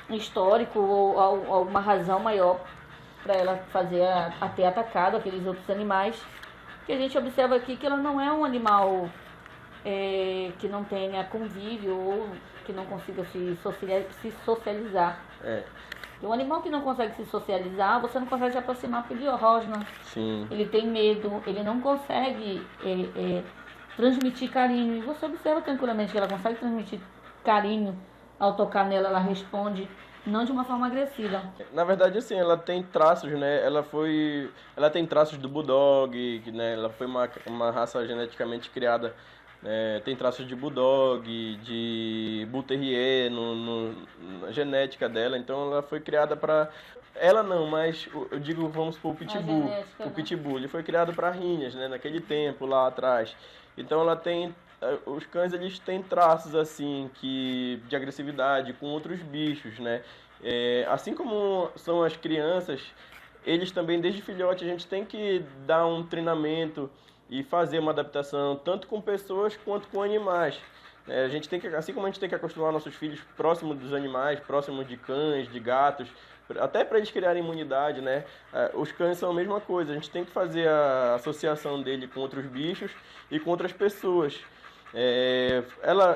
histórico ou alguma razão maior para ela ter atacado aqueles outros animais. Que a gente observa aqui que ela não é um animal que não tenha convívio ou que não consiga se socializar. Um animal que não consegue se socializar, você não consegue se aproximar porque ele rosna. Sim. Ele tem medo, ele não consegue transmitir carinho. E você observa tranquilamente que ela consegue transmitir carinho. Ao tocar nela, ela responde, não de uma forma agressiva. Na verdade, assim, ela tem traços, né? Ela tem traços do Bulldog, né? Ela foi uma raça geneticamente criada. Tem traços de Bulldog, de Bull Terrier na genética dela. Então, ela foi criada para... Ela não, mas eu digo, vamos supor, o Pitbull. Genética, O né? Pitbull, ele foi criado para rinhas, né? Naquele tempo, lá atrás. Então, ela tem... Os cães, eles têm traços, assim, de agressividade com outros bichos, né? Assim como são as crianças, eles também, desde filhote, a gente tem que dar um treinamento e fazer uma adaptação, tanto com pessoas quanto com animais. A gente tem que, assim como a gente tem que acostumar nossos filhos próximos dos animais, próximos de cães, de gatos, até para eles criarem imunidade, né? Os cães são a mesma coisa, a gente tem que fazer a associação dele com outros bichos e com outras pessoas.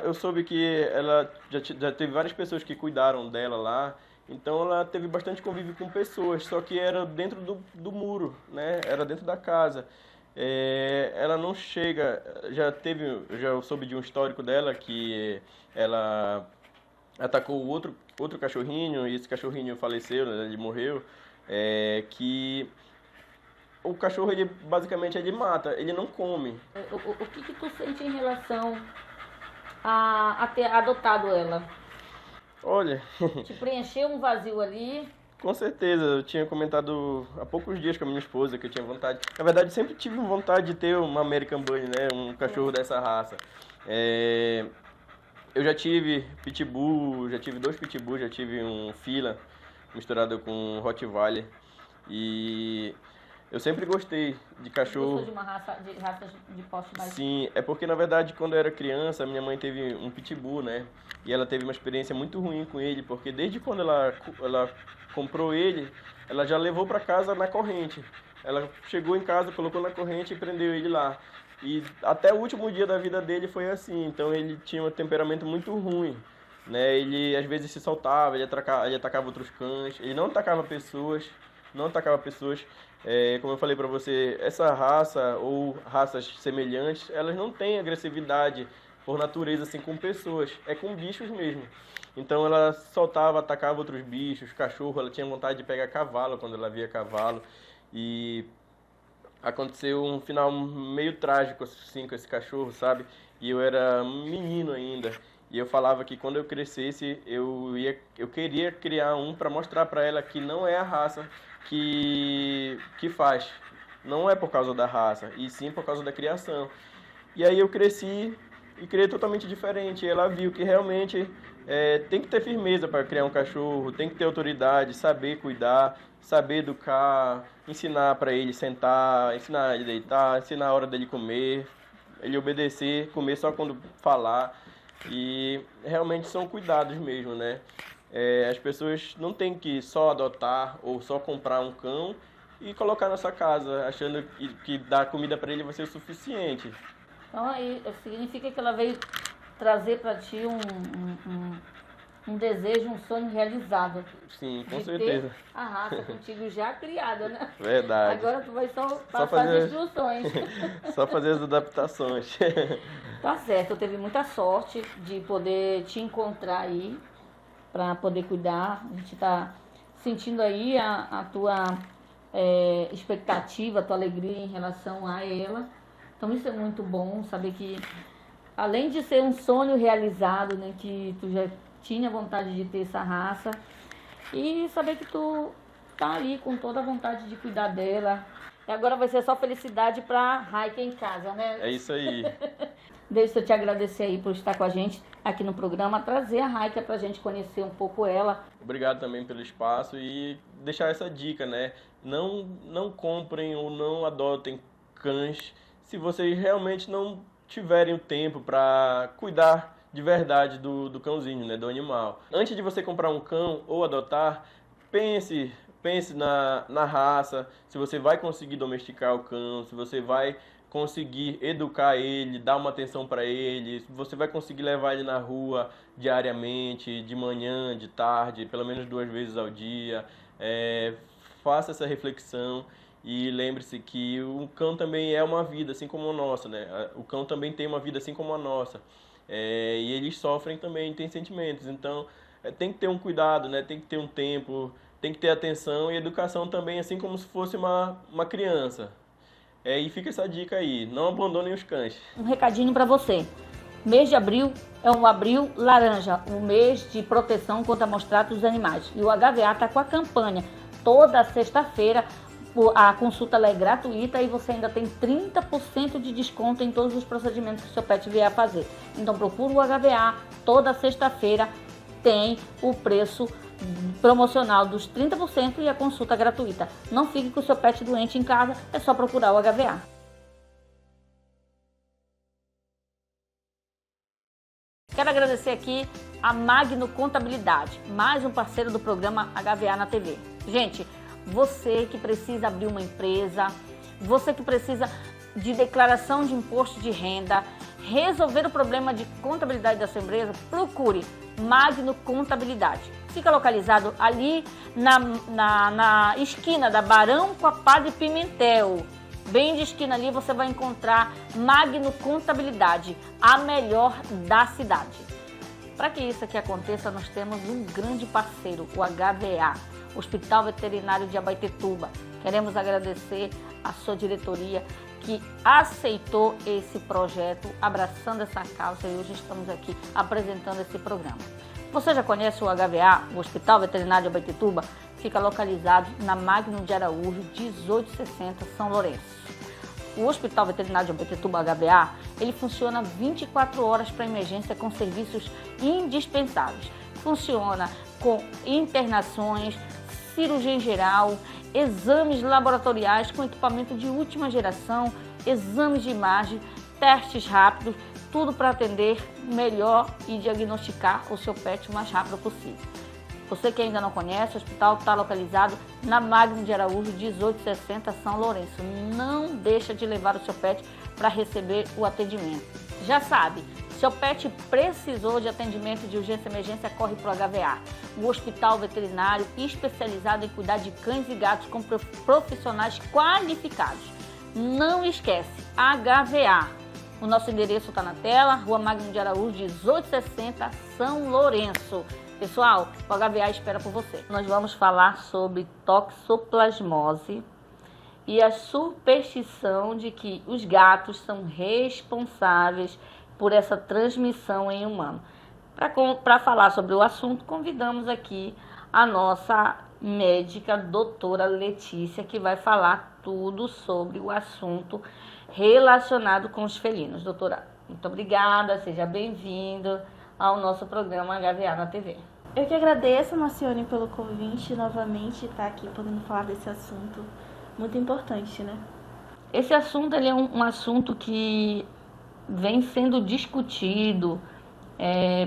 Eu soube que ela já teve várias pessoas que cuidaram dela lá, então ela teve bastante convívio com pessoas, só que era dentro do muro, né? Era dentro da casa. Ela não chega, já soube de um histórico dela que ela atacou outro cachorrinho e esse cachorrinho faleceu, né? Ele morreu, que o cachorro, ele basicamente ele mata, ele não come. O que tu sente em relação a ter adotado ela? Olha, Te preencheu um vazio ali? com certeza, eu tinha comentado há poucos dias com a minha esposa que eu tinha vontade. Na verdade, sempre tive vontade de ter uma American Bully, né? Um cachorro dessa raça. Eu já tive Pitbull, já tive 2 Pitbull, já tive um Fila misturado com um Rottweiler. E eu sempre gostei de cachorro. Gostou de uma raça de porte mais... Sim, é porque na verdade quando eu era criança, minha mãe teve um pitbull, né? E ela teve uma experiência muito ruim com ele, porque desde quando ela comprou ele, ela já levou para casa na corrente. Ela chegou em casa, colocou na corrente e prendeu ele lá. E até o último dia da vida dele foi assim, então ele tinha um temperamento muito ruim, né? Ele às vezes se soltava, ele atacava outros cães, ele não atacava pessoas. Como eu falei para você, essa raça ou raças semelhantes, elas não têm agressividade por natureza assim com pessoas, é com bichos mesmo. Então ela soltava, atacava outros bichos, cachorro, ela tinha vontade de pegar cavalo quando ela via cavalo. E aconteceu um final meio trágico assim com esse cachorro, sabe? E eu era menino ainda. E eu falava que quando eu crescesse, eu queria criar um para mostrar para ela que não é a raça que faz. Não é por causa da raça, e sim por causa da criação. E aí eu cresci e criei totalmente diferente. E ela viu que realmente tem que ter firmeza para criar um cachorro, tem que ter autoridade, saber cuidar, saber educar, ensinar para ele sentar, ensinar ele deitar, ensinar a hora dele comer, ele obedecer, comer só quando falar. E realmente são cuidados mesmo, né? As pessoas não têm que só adotar ou só comprar um cão e colocar na sua casa, achando que dar comida para ele vai ser o suficiente. Então aí significa que ela veio trazer para ti um desejo, um sonho realizado. Sim, com de certeza. ter a raça contigo já criada, né? Verdade. Agora tu vai só passar as instruções. Só fazer as adaptações. Tá certo, eu teve muita sorte de poder te encontrar aí para poder cuidar. A gente tá sentindo aí a tua expectativa, a tua alegria em relação a ela. Então isso é muito bom, saber que além de ser um sonho realizado, né, que tu já tinha vontade de ter essa raça, e saber que tu tá ali com toda a vontade de cuidar dela. E agora vai ser só felicidade pra Raika em casa, né? É isso aí. Deixa eu te agradecer aí por estar com a gente aqui no programa, trazer a Raika pra gente conhecer um pouco ela. Obrigado também pelo espaço e deixar essa dica, né? Não comprem ou não adotem cães se vocês realmente não tiverem o tempo para cuidar de verdade do cãozinho, né? Do animal. Antes de você comprar um cão ou adotar, pense na raça, se você vai conseguir domesticar o cão, se você vai conseguir educar ele, dar uma atenção para ele, se você vai conseguir levar ele na rua diariamente, de manhã, de tarde, pelo menos 2 vezes ao dia. Faça essa reflexão e lembre-se que o cão também é uma vida, assim como a nossa, né? O cão também tem uma vida assim como a nossa. E eles sofrem também, têm sentimentos. Então, tem que ter um cuidado, né? Tem que ter um tempo, tem que ter atenção e educação também, assim como se fosse uma criança. E fica essa dica aí, não abandonem os cães. Um recadinho para você. Mês de abril é um abril laranja, um mês de proteção contra maus tratos dos animais. E o HVA está com a campanha. Toda sexta-feira a consulta é gratuita e você ainda tem 30% de desconto em todos os procedimentos que o seu pet vier a fazer. Então procura o HVA, toda sexta-feira tem o preço promocional dos 30% e a consulta gratuita. Não fique com o seu pet doente em casa, é só procurar o HVA. Quero agradecer aqui a Magno Contabilidade, mais um parceiro do programa HVA na TV. Gente, você que precisa abrir uma empresa, você que precisa de declaração de imposto de renda, resolver o problema de contabilidade da sua empresa, procure Magno Contabilidade. Fica localizado ali na esquina da Barão com a Padre Pimentel. Bem de esquina ali você vai encontrar Magno Contabilidade, a melhor da cidade. Para que isso aqui aconteça, nós temos um grande parceiro, o HVA, Hospital Veterinário de Abaetetuba. Queremos agradecer a sua diretoria que aceitou esse projeto, abraçando essa causa, e hoje estamos aqui apresentando esse programa. Você já conhece o HVA, o Hospital Veterinário de Abaetetuba? Fica localizado na Magno de Araújo, 1860, São Lourenço. O Hospital Veterinário de Abaetetuba, HVA, ele funciona 24 horas para emergência com serviços indispensáveis. Funciona com internações, cirurgia em geral, exames laboratoriais com equipamento de última geração, exames de imagem, testes rápidos, tudo para atender melhor e diagnosticar o seu pet o mais rápido possível. Você que ainda não conhece, o hospital está localizado na Magno de Araújo, 1860, São Lourenço. Não deixa de levar o seu pet para receber o atendimento. Já sabe, seu pet precisou de atendimento de urgência e emergência, corre para o HVA. O hospital veterinário especializado em cuidar de cães e gatos com profissionais qualificados. Não esquece, HVA. O nosso endereço está na tela, Rua Magno de Araújo, 1860, São Lourenço. Pessoal, o HVA espera por você. Nós vamos falar sobre toxoplasmose e a superstição de que os gatos são responsáveis por essa transmissão em humano. Para falar sobre o assunto, convidamos aqui a nossa médica, doutora Letícia, que vai falar tudo sobre o assunto relacionado com os felinos. Doutora, muito obrigada, seja bem-vinda ao nosso programa HVA na TV. Eu que agradeço, Marcione, pelo convite novamente, estar aqui podendo falar desse assunto muito importante, né? Esse assunto ele é um assunto que vem sendo discutido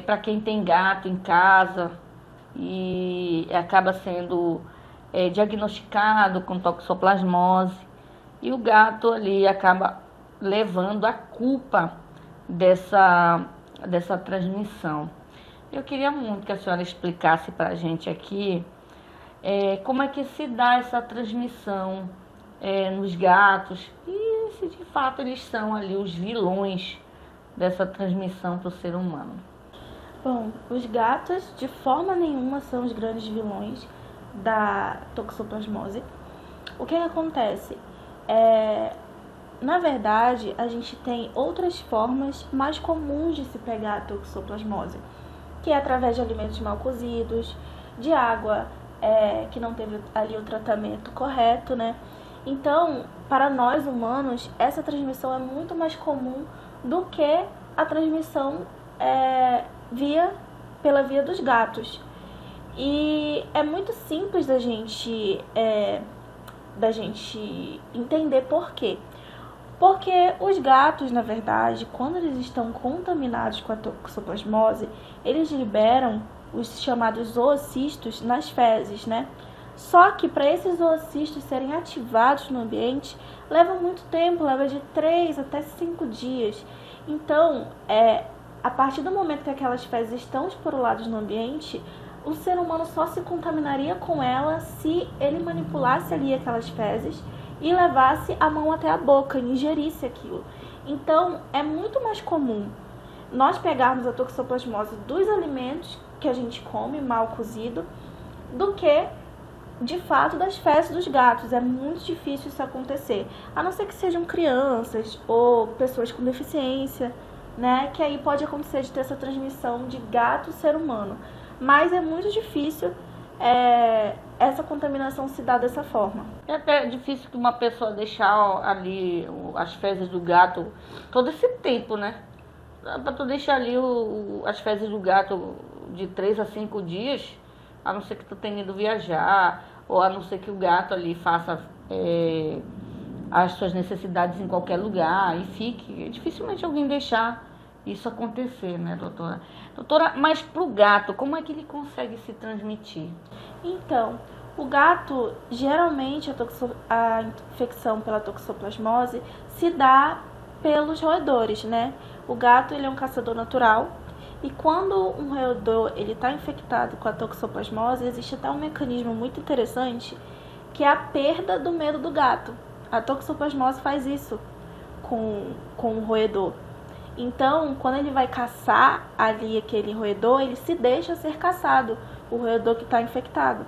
para quem tem gato em casa e acaba sendo diagnosticado com toxoplasmose e o gato ali acaba levando a culpa dessa transmissão. Eu queria muito que a senhora explicasse para a gente aqui como é que se dá essa transmissão nos gatos e se de fato eles são ali os vilões dessa transmissão para o ser humano. Bom, os gatos de forma nenhuma são os grandes vilões da toxoplasmose. O que acontece? Na verdade, a gente tem outras formas mais comuns de se pegar a toxoplasmose, que é através de alimentos mal cozidos, de água que não teve ali o tratamento correto, né? Então, para nós humanos, essa transmissão é muito mais comum do que a transmissão pela via dos gatos. E é muito simples da gente entender por quê. Porque os gatos, na verdade, quando eles estão contaminados com a toxoplasmose, eles liberam os chamados zoocistos nas fezes, né? Só que para esses zoocistos serem ativados no ambiente, leva muito tempo, leva de 3 até 5 dias. Então, a partir do momento que aquelas fezes estão esporuladas no ambiente, o ser humano só se contaminaria com ela se ele manipulasse ali aquelas fezes e levasse a mão até a boca, e ingerisse aquilo. Então, é muito mais comum nós pegarmos a toxoplasmose dos alimentos que a gente come, mal cozido, do que, de fato, das fezes dos gatos. É muito difícil isso acontecer, a não ser que sejam crianças ou pessoas com deficiência, né? Que aí pode acontecer de ter essa transmissão de gato-ser humano. Mas é muito difícil essa contaminação se dá dessa forma. É até difícil que uma pessoa deixar ali as fezes do gato todo esse tempo, né? Para tu deixar ali as fezes do gato de 3 a 5 dias, a não ser que tu tenha ido viajar, ou a não ser que o gato ali faça as suas necessidades em qualquer lugar e fique. Dificilmente alguém deixar isso acontecer, né, doutora? Doutora, mas pro gato, como é que ele consegue se transmitir? Então, o gato, geralmente a infecção pela toxoplasmose se dá pelos roedores, né? O gato, ele é um caçador natural, e quando um roedor ele está infectado com a toxoplasmose, existe até um mecanismo muito interessante, que é a perda do medo do gato. A toxoplasmose faz isso com o roedor. Então, quando ele vai caçar ali aquele roedor, ele se deixa ser caçado, o roedor que está infectado.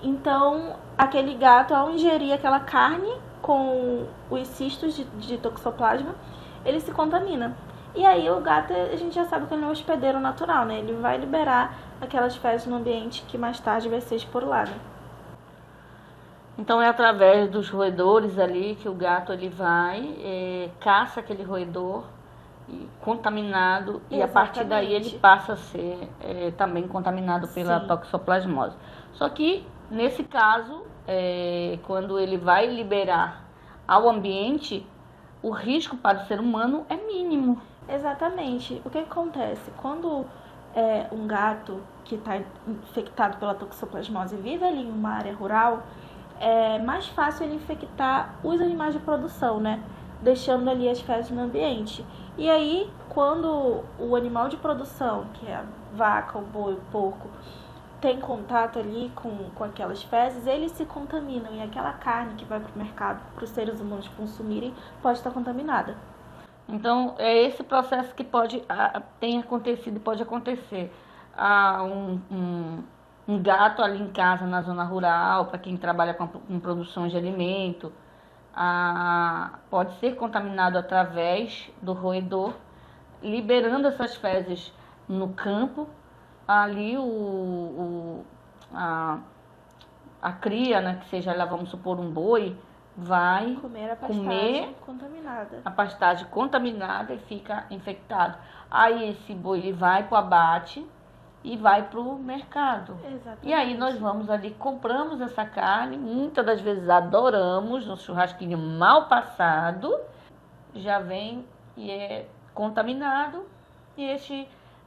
Então, aquele gato, ao ingerir aquela carne com os cistos de toxoplasma, ele se contamina. E aí o gato, a gente já sabe que ele é um hospedeiro natural, né? Ele vai liberar aquelas fezes no ambiente que mais tarde vai ser esporulado. Então é através dos roedores ali que o gato ele vai, caça aquele roedor contaminado. Exatamente. E a partir daí ele passa a ser também contaminado pela Sim. toxoplasmose. Só que nesse caso, quando ele vai liberar ao ambiente, o risco para o ser humano é mínimo. Exatamente. O que acontece? Quando um gato que está infectado pela toxoplasmose vive ali em uma área rural, é mais fácil ele infectar os animais de produção, né? Deixando ali as fezes no ambiente. E aí, quando o animal de produção, que é a vaca, o boi, o porco, tem contato ali com aquelas fezes, eles se contaminam. E aquela carne que vai para o mercado, para os seres humanos consumirem, pode estar contaminada. Então, é esse processo que tem acontecido e pode acontecer. Um gato ali em casa, na zona rural, para quem trabalha com produção de alimento, pode ser contaminado através do roedor, liberando essas fezes no campo. Ali a cria, né, que seja lá, vamos supor, um boi, vai Comer a pastagem contaminada. a pastagem contaminada e fica infectado. Aí esse boi ele vai para o abate e vai para o mercado. Exatamente. E aí nós vamos ali, compramos essa carne, muitas das vezes adoramos, no churrasquinho mal passado, já vem e é contaminado. E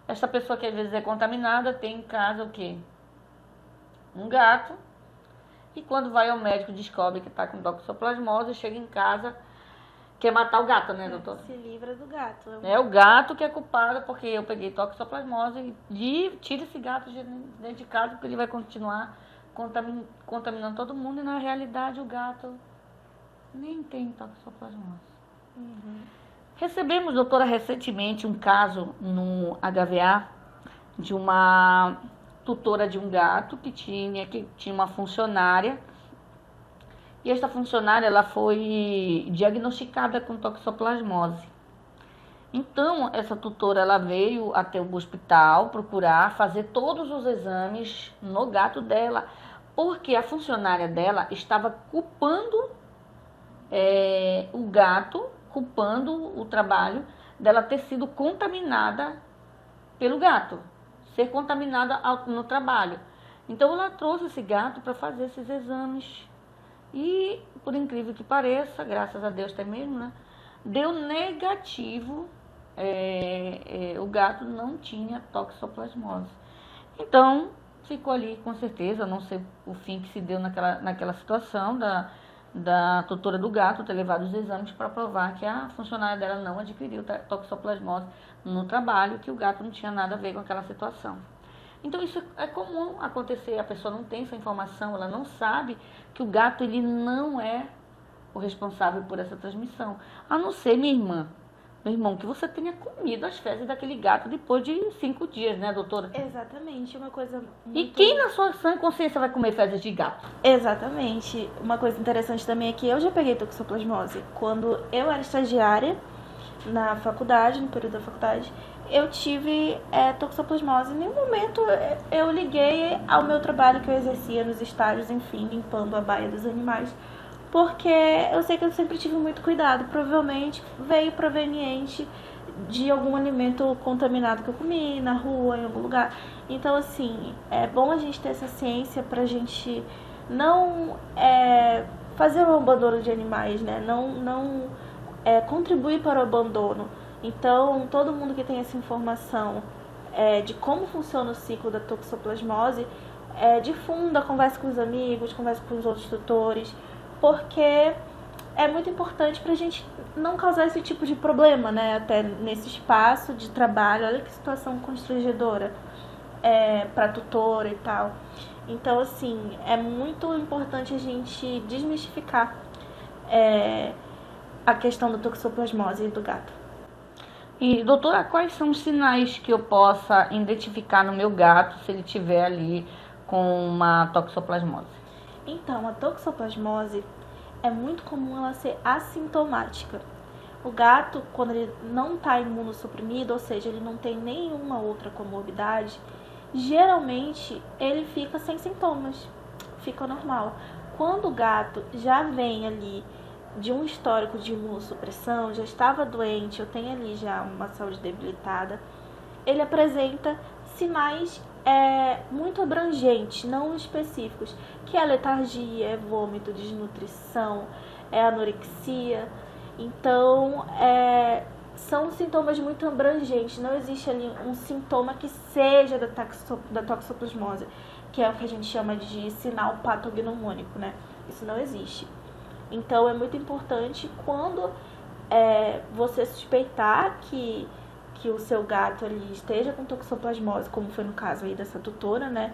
essa pessoa que às vezes é contaminada tem em casa o quê? Um gato. E quando vai ao médico descobre que está com toxoplasmose, chega em casa, quer matar o gato, né, doutor? Se livra do gato. É o gato que é culpado porque eu peguei toxoplasmose e tira esse gato de dentro de casa porque ele vai continuar contaminando todo mundo e na realidade o gato nem tem toxoplasmose. Uhum. Recebemos, doutora, recentemente um caso no HVA de uma tutora de um gato que tinha uma funcionária, e esta funcionária ela foi diagnosticada com toxoplasmose. Então essa tutora ela veio até o hospital procurar fazer todos os exames no gato dela porque a funcionária dela estava culpando o gato, culpando o trabalho dela ter sido contaminada pelo gato, ser contaminada no trabalho. Então ela trouxe esse gato para fazer esses exames e, por incrível que pareça, graças a Deus até mesmo, né, deu negativo, o gato não tinha toxoplasmose. Então ficou ali com certeza, não sei o fim que se deu naquela situação da tutora do gato ter levado os exames para provar que a funcionária dela não adquiriu toxoplasmose no trabalho, que o gato não tinha nada a ver com aquela situação. Então isso é comum acontecer, a pessoa não tem essa informação, ela não sabe que o gato ele não é o responsável por essa transmissão, a não ser meu irmão, que você tenha comido as fezes daquele gato depois de 5 dias, né, doutora? Exatamente, uma coisa muito... E quem na sua sã consciência vai comer fezes de gato? Exatamente. Uma coisa interessante também é que eu já peguei toxoplasmose. Quando eu era estagiária na faculdade, no período da faculdade, eu tive toxoplasmose. Em nenhum momento eu liguei ao meu trabalho que eu exercia nos estádios, enfim, limpando a baia dos animais, porque eu sei que eu sempre tive muito cuidado. Provavelmente veio proveniente de algum alimento contaminado que eu comi na rua, em algum lugar. Então, assim, é bom a gente ter essa ciência pra gente não fazer o abandono de animais, né? Não contribuir para o abandono. Então, todo mundo que tem essa informação de como funciona o ciclo da toxoplasmose, difunda, converse com os amigos, converse com os outros tutores, porque é muito importante para a gente não causar esse tipo de problema, né? Até nesse espaço de trabalho. Olha que situação constrangedora para tutora e tal. Então, assim, é muito importante a gente desmistificar a questão da toxoplasmose do gato. E, doutora, quais são os sinais que eu possa identificar no meu gato se ele tiver ali com uma toxoplasmose? Então, a toxoplasmose é muito comum ela ser assintomática. O gato, quando ele não está imunossuprimido, ou seja, ele não tem nenhuma outra comorbidade, geralmente ele fica sem sintomas, fica normal. Quando o gato já vem ali de um histórico de imunossupressão, já estava doente, ou tem ali já uma saúde debilitada, ele apresenta sinais muito abrangentes, não específicos, que é letargia, é vômito, desnutrição, é anorexia. Então, são sintomas muito abrangentes, não existe ali um sintoma que seja da toxoplasmose, que é o que a gente chama de sinal patognomônico, né? Isso não existe. Então, é muito importante quando você suspeitar que o seu gato ali esteja com toxoplasmose, como foi no caso aí dessa tutora, né?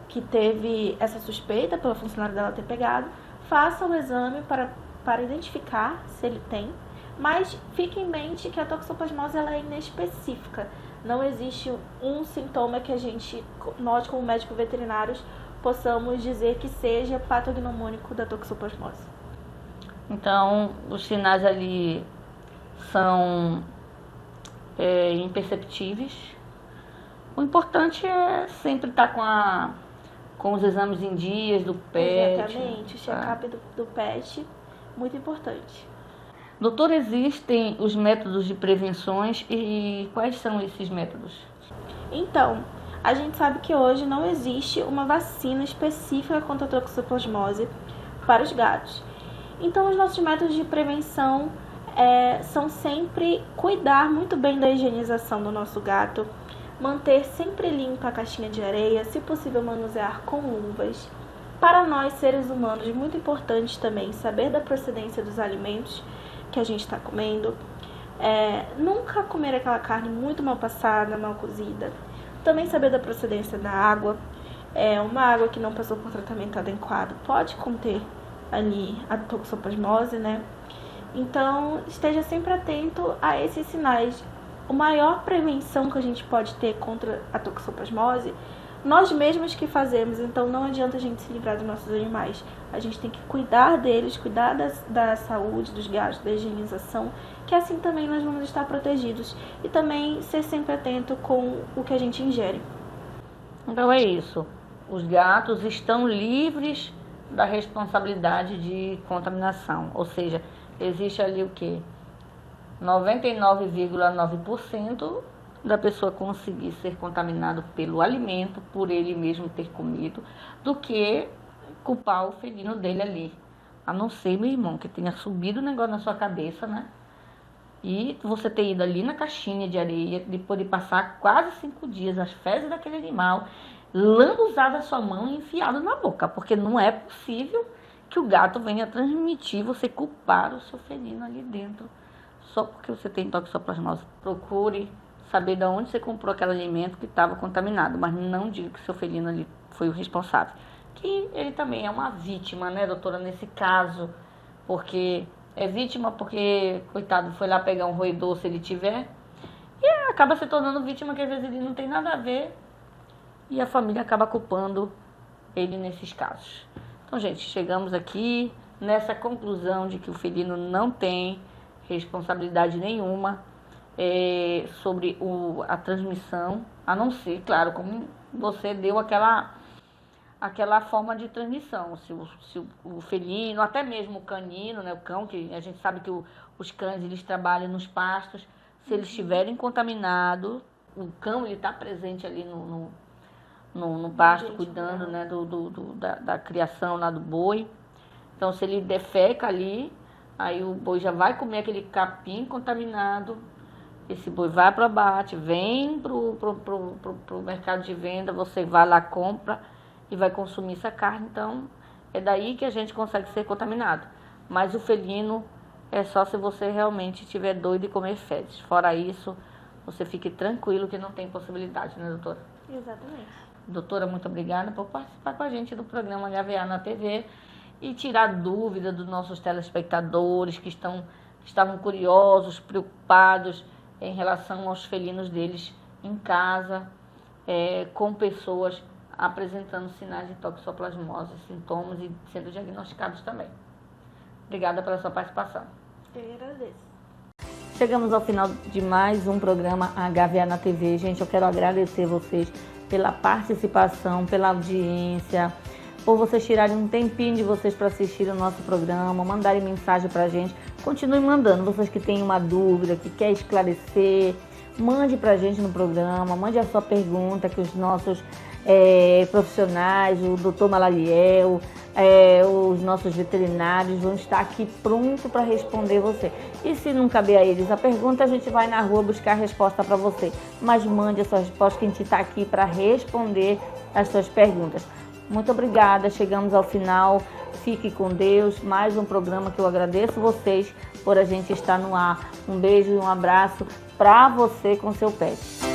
Que teve essa suspeita pela funcionária dela ter pegado, faça o exame para identificar se ele tem, mas fique em mente que a toxoplasmose ela é inespecífica. Não existe um sintoma que nós como médicos veterinários, possamos dizer que seja patognomônico da toxoplasmose. Então, os sinais ali são imperceptíveis. O importante é sempre estar com os exames em dias do PET. Exatamente, o check-up do PET, muito importante. Doutor, existem os métodos de prevenções e quais são esses métodos? Então, a gente sabe que hoje não existe uma vacina específica contra a toxoplasmose para os gatos. Então, os nossos métodos de prevenção são sempre cuidar muito bem da higienização do nosso gato, manter sempre limpa a caixinha de areia, se possível manusear com luvas. Para nós, seres humanos, muito importante também saber da procedência dos alimentos que a gente está comendo. Nunca comer aquela carne muito mal passada, mal cozida. Também saber da procedência da água. Uma água que não passou por tratamento adequado pode conter ali a toxoplasmose, né? Então, esteja sempre atento a esses sinais. A maior prevenção que a gente pode ter contra a toxoplasmose, nós mesmos que fazemos. Então, não adianta a gente se livrar dos nossos animais. A gente tem que cuidar deles, cuidar da saúde dos gatos, da higienização, que assim também nós vamos estar protegidos. E também ser sempre atento com o que a gente ingere. Então é isso. os gatos estão livres da responsabilidade de contaminação. Ou seja, existe ali o quê? 99,9% da pessoa conseguir ser contaminado pelo alimento, por ele mesmo ter comido, do que culpar o felino dele ali. A não ser, meu irmão, que tenha subido o negócio na sua cabeça, né? E você ter ido ali na caixinha de areia, depois de passar quase 5 dias as fezes daquele animal, lambuzado a sua mão e enfiado na boca. Porque não é possível que o gato venha transmitir, você culpar o seu felino ali dentro, só porque você tem toxoplasmose. Procure saber de onde você comprou aquele alimento que estava contaminado, mas não diga que o seu felino ali foi o responsável. Que ele também é uma vítima, né, doutora, nesse caso, porque é vítima porque, coitado, foi lá pegar um roedor se ele tiver, e acaba se tornando vítima que às vezes ele não tem nada a ver, e a família acaba culpando ele nesses casos. Então, gente, chegamos aqui nessa conclusão de que o felino não tem responsabilidade nenhuma sobre a transmissão, a não ser, claro, como você deu aquela forma de transmissão. Se o felino, até mesmo o canino, né, o cão, que a gente sabe que os cães eles trabalham nos pastos, se eles estiverem contaminados, o cão ele está presente ali no pasto, cuidando, né, da criação lá do boi. Então, se ele defeca ali, aí o boi já vai comer aquele capim contaminado, esse boi vai para o abate, vem pro mercado de venda, você vai lá, compra e vai consumir essa carne. Então, é daí que a gente consegue ser contaminado. Mas o felino é só se você realmente estiver doido de comer fezes. Fora isso, você fique tranquilo que não tem possibilidade, né, doutora? Exatamente. Doutora, muito obrigada por participar com a gente do programa HVA na TV e tirar dúvida dos nossos telespectadores que estavam curiosos, preocupados em relação aos felinos deles em casa, com pessoas apresentando sinais de toxoplasmose, sintomas e sendo diagnosticados também. Obrigada pela sua participação. Eu agradeço. Chegamos ao final de mais um programa HVA na TV. Gente, eu quero agradecer vocês pela participação, pela audiência, por vocês tirarem um tempinho de vocês para assistir o nosso programa, mandarem mensagem para a gente. Continue mandando, vocês que têm uma dúvida, que quer esclarecer, mande para a gente no programa, mande a sua pergunta, que os nossos profissionais, o Dr. Malaliel, os nossos veterinários vão estar aqui pronto para responder você. E se não caber a eles a pergunta, a gente vai na rua buscar a resposta para você. Mas mande a sua resposta, que a gente está aqui para responder as suas perguntas. Muito obrigada, chegamos ao final. Fique com Deus. Mais um programa que eu agradeço vocês por a gente estar no ar. Um beijo e um abraço para você com seu pet.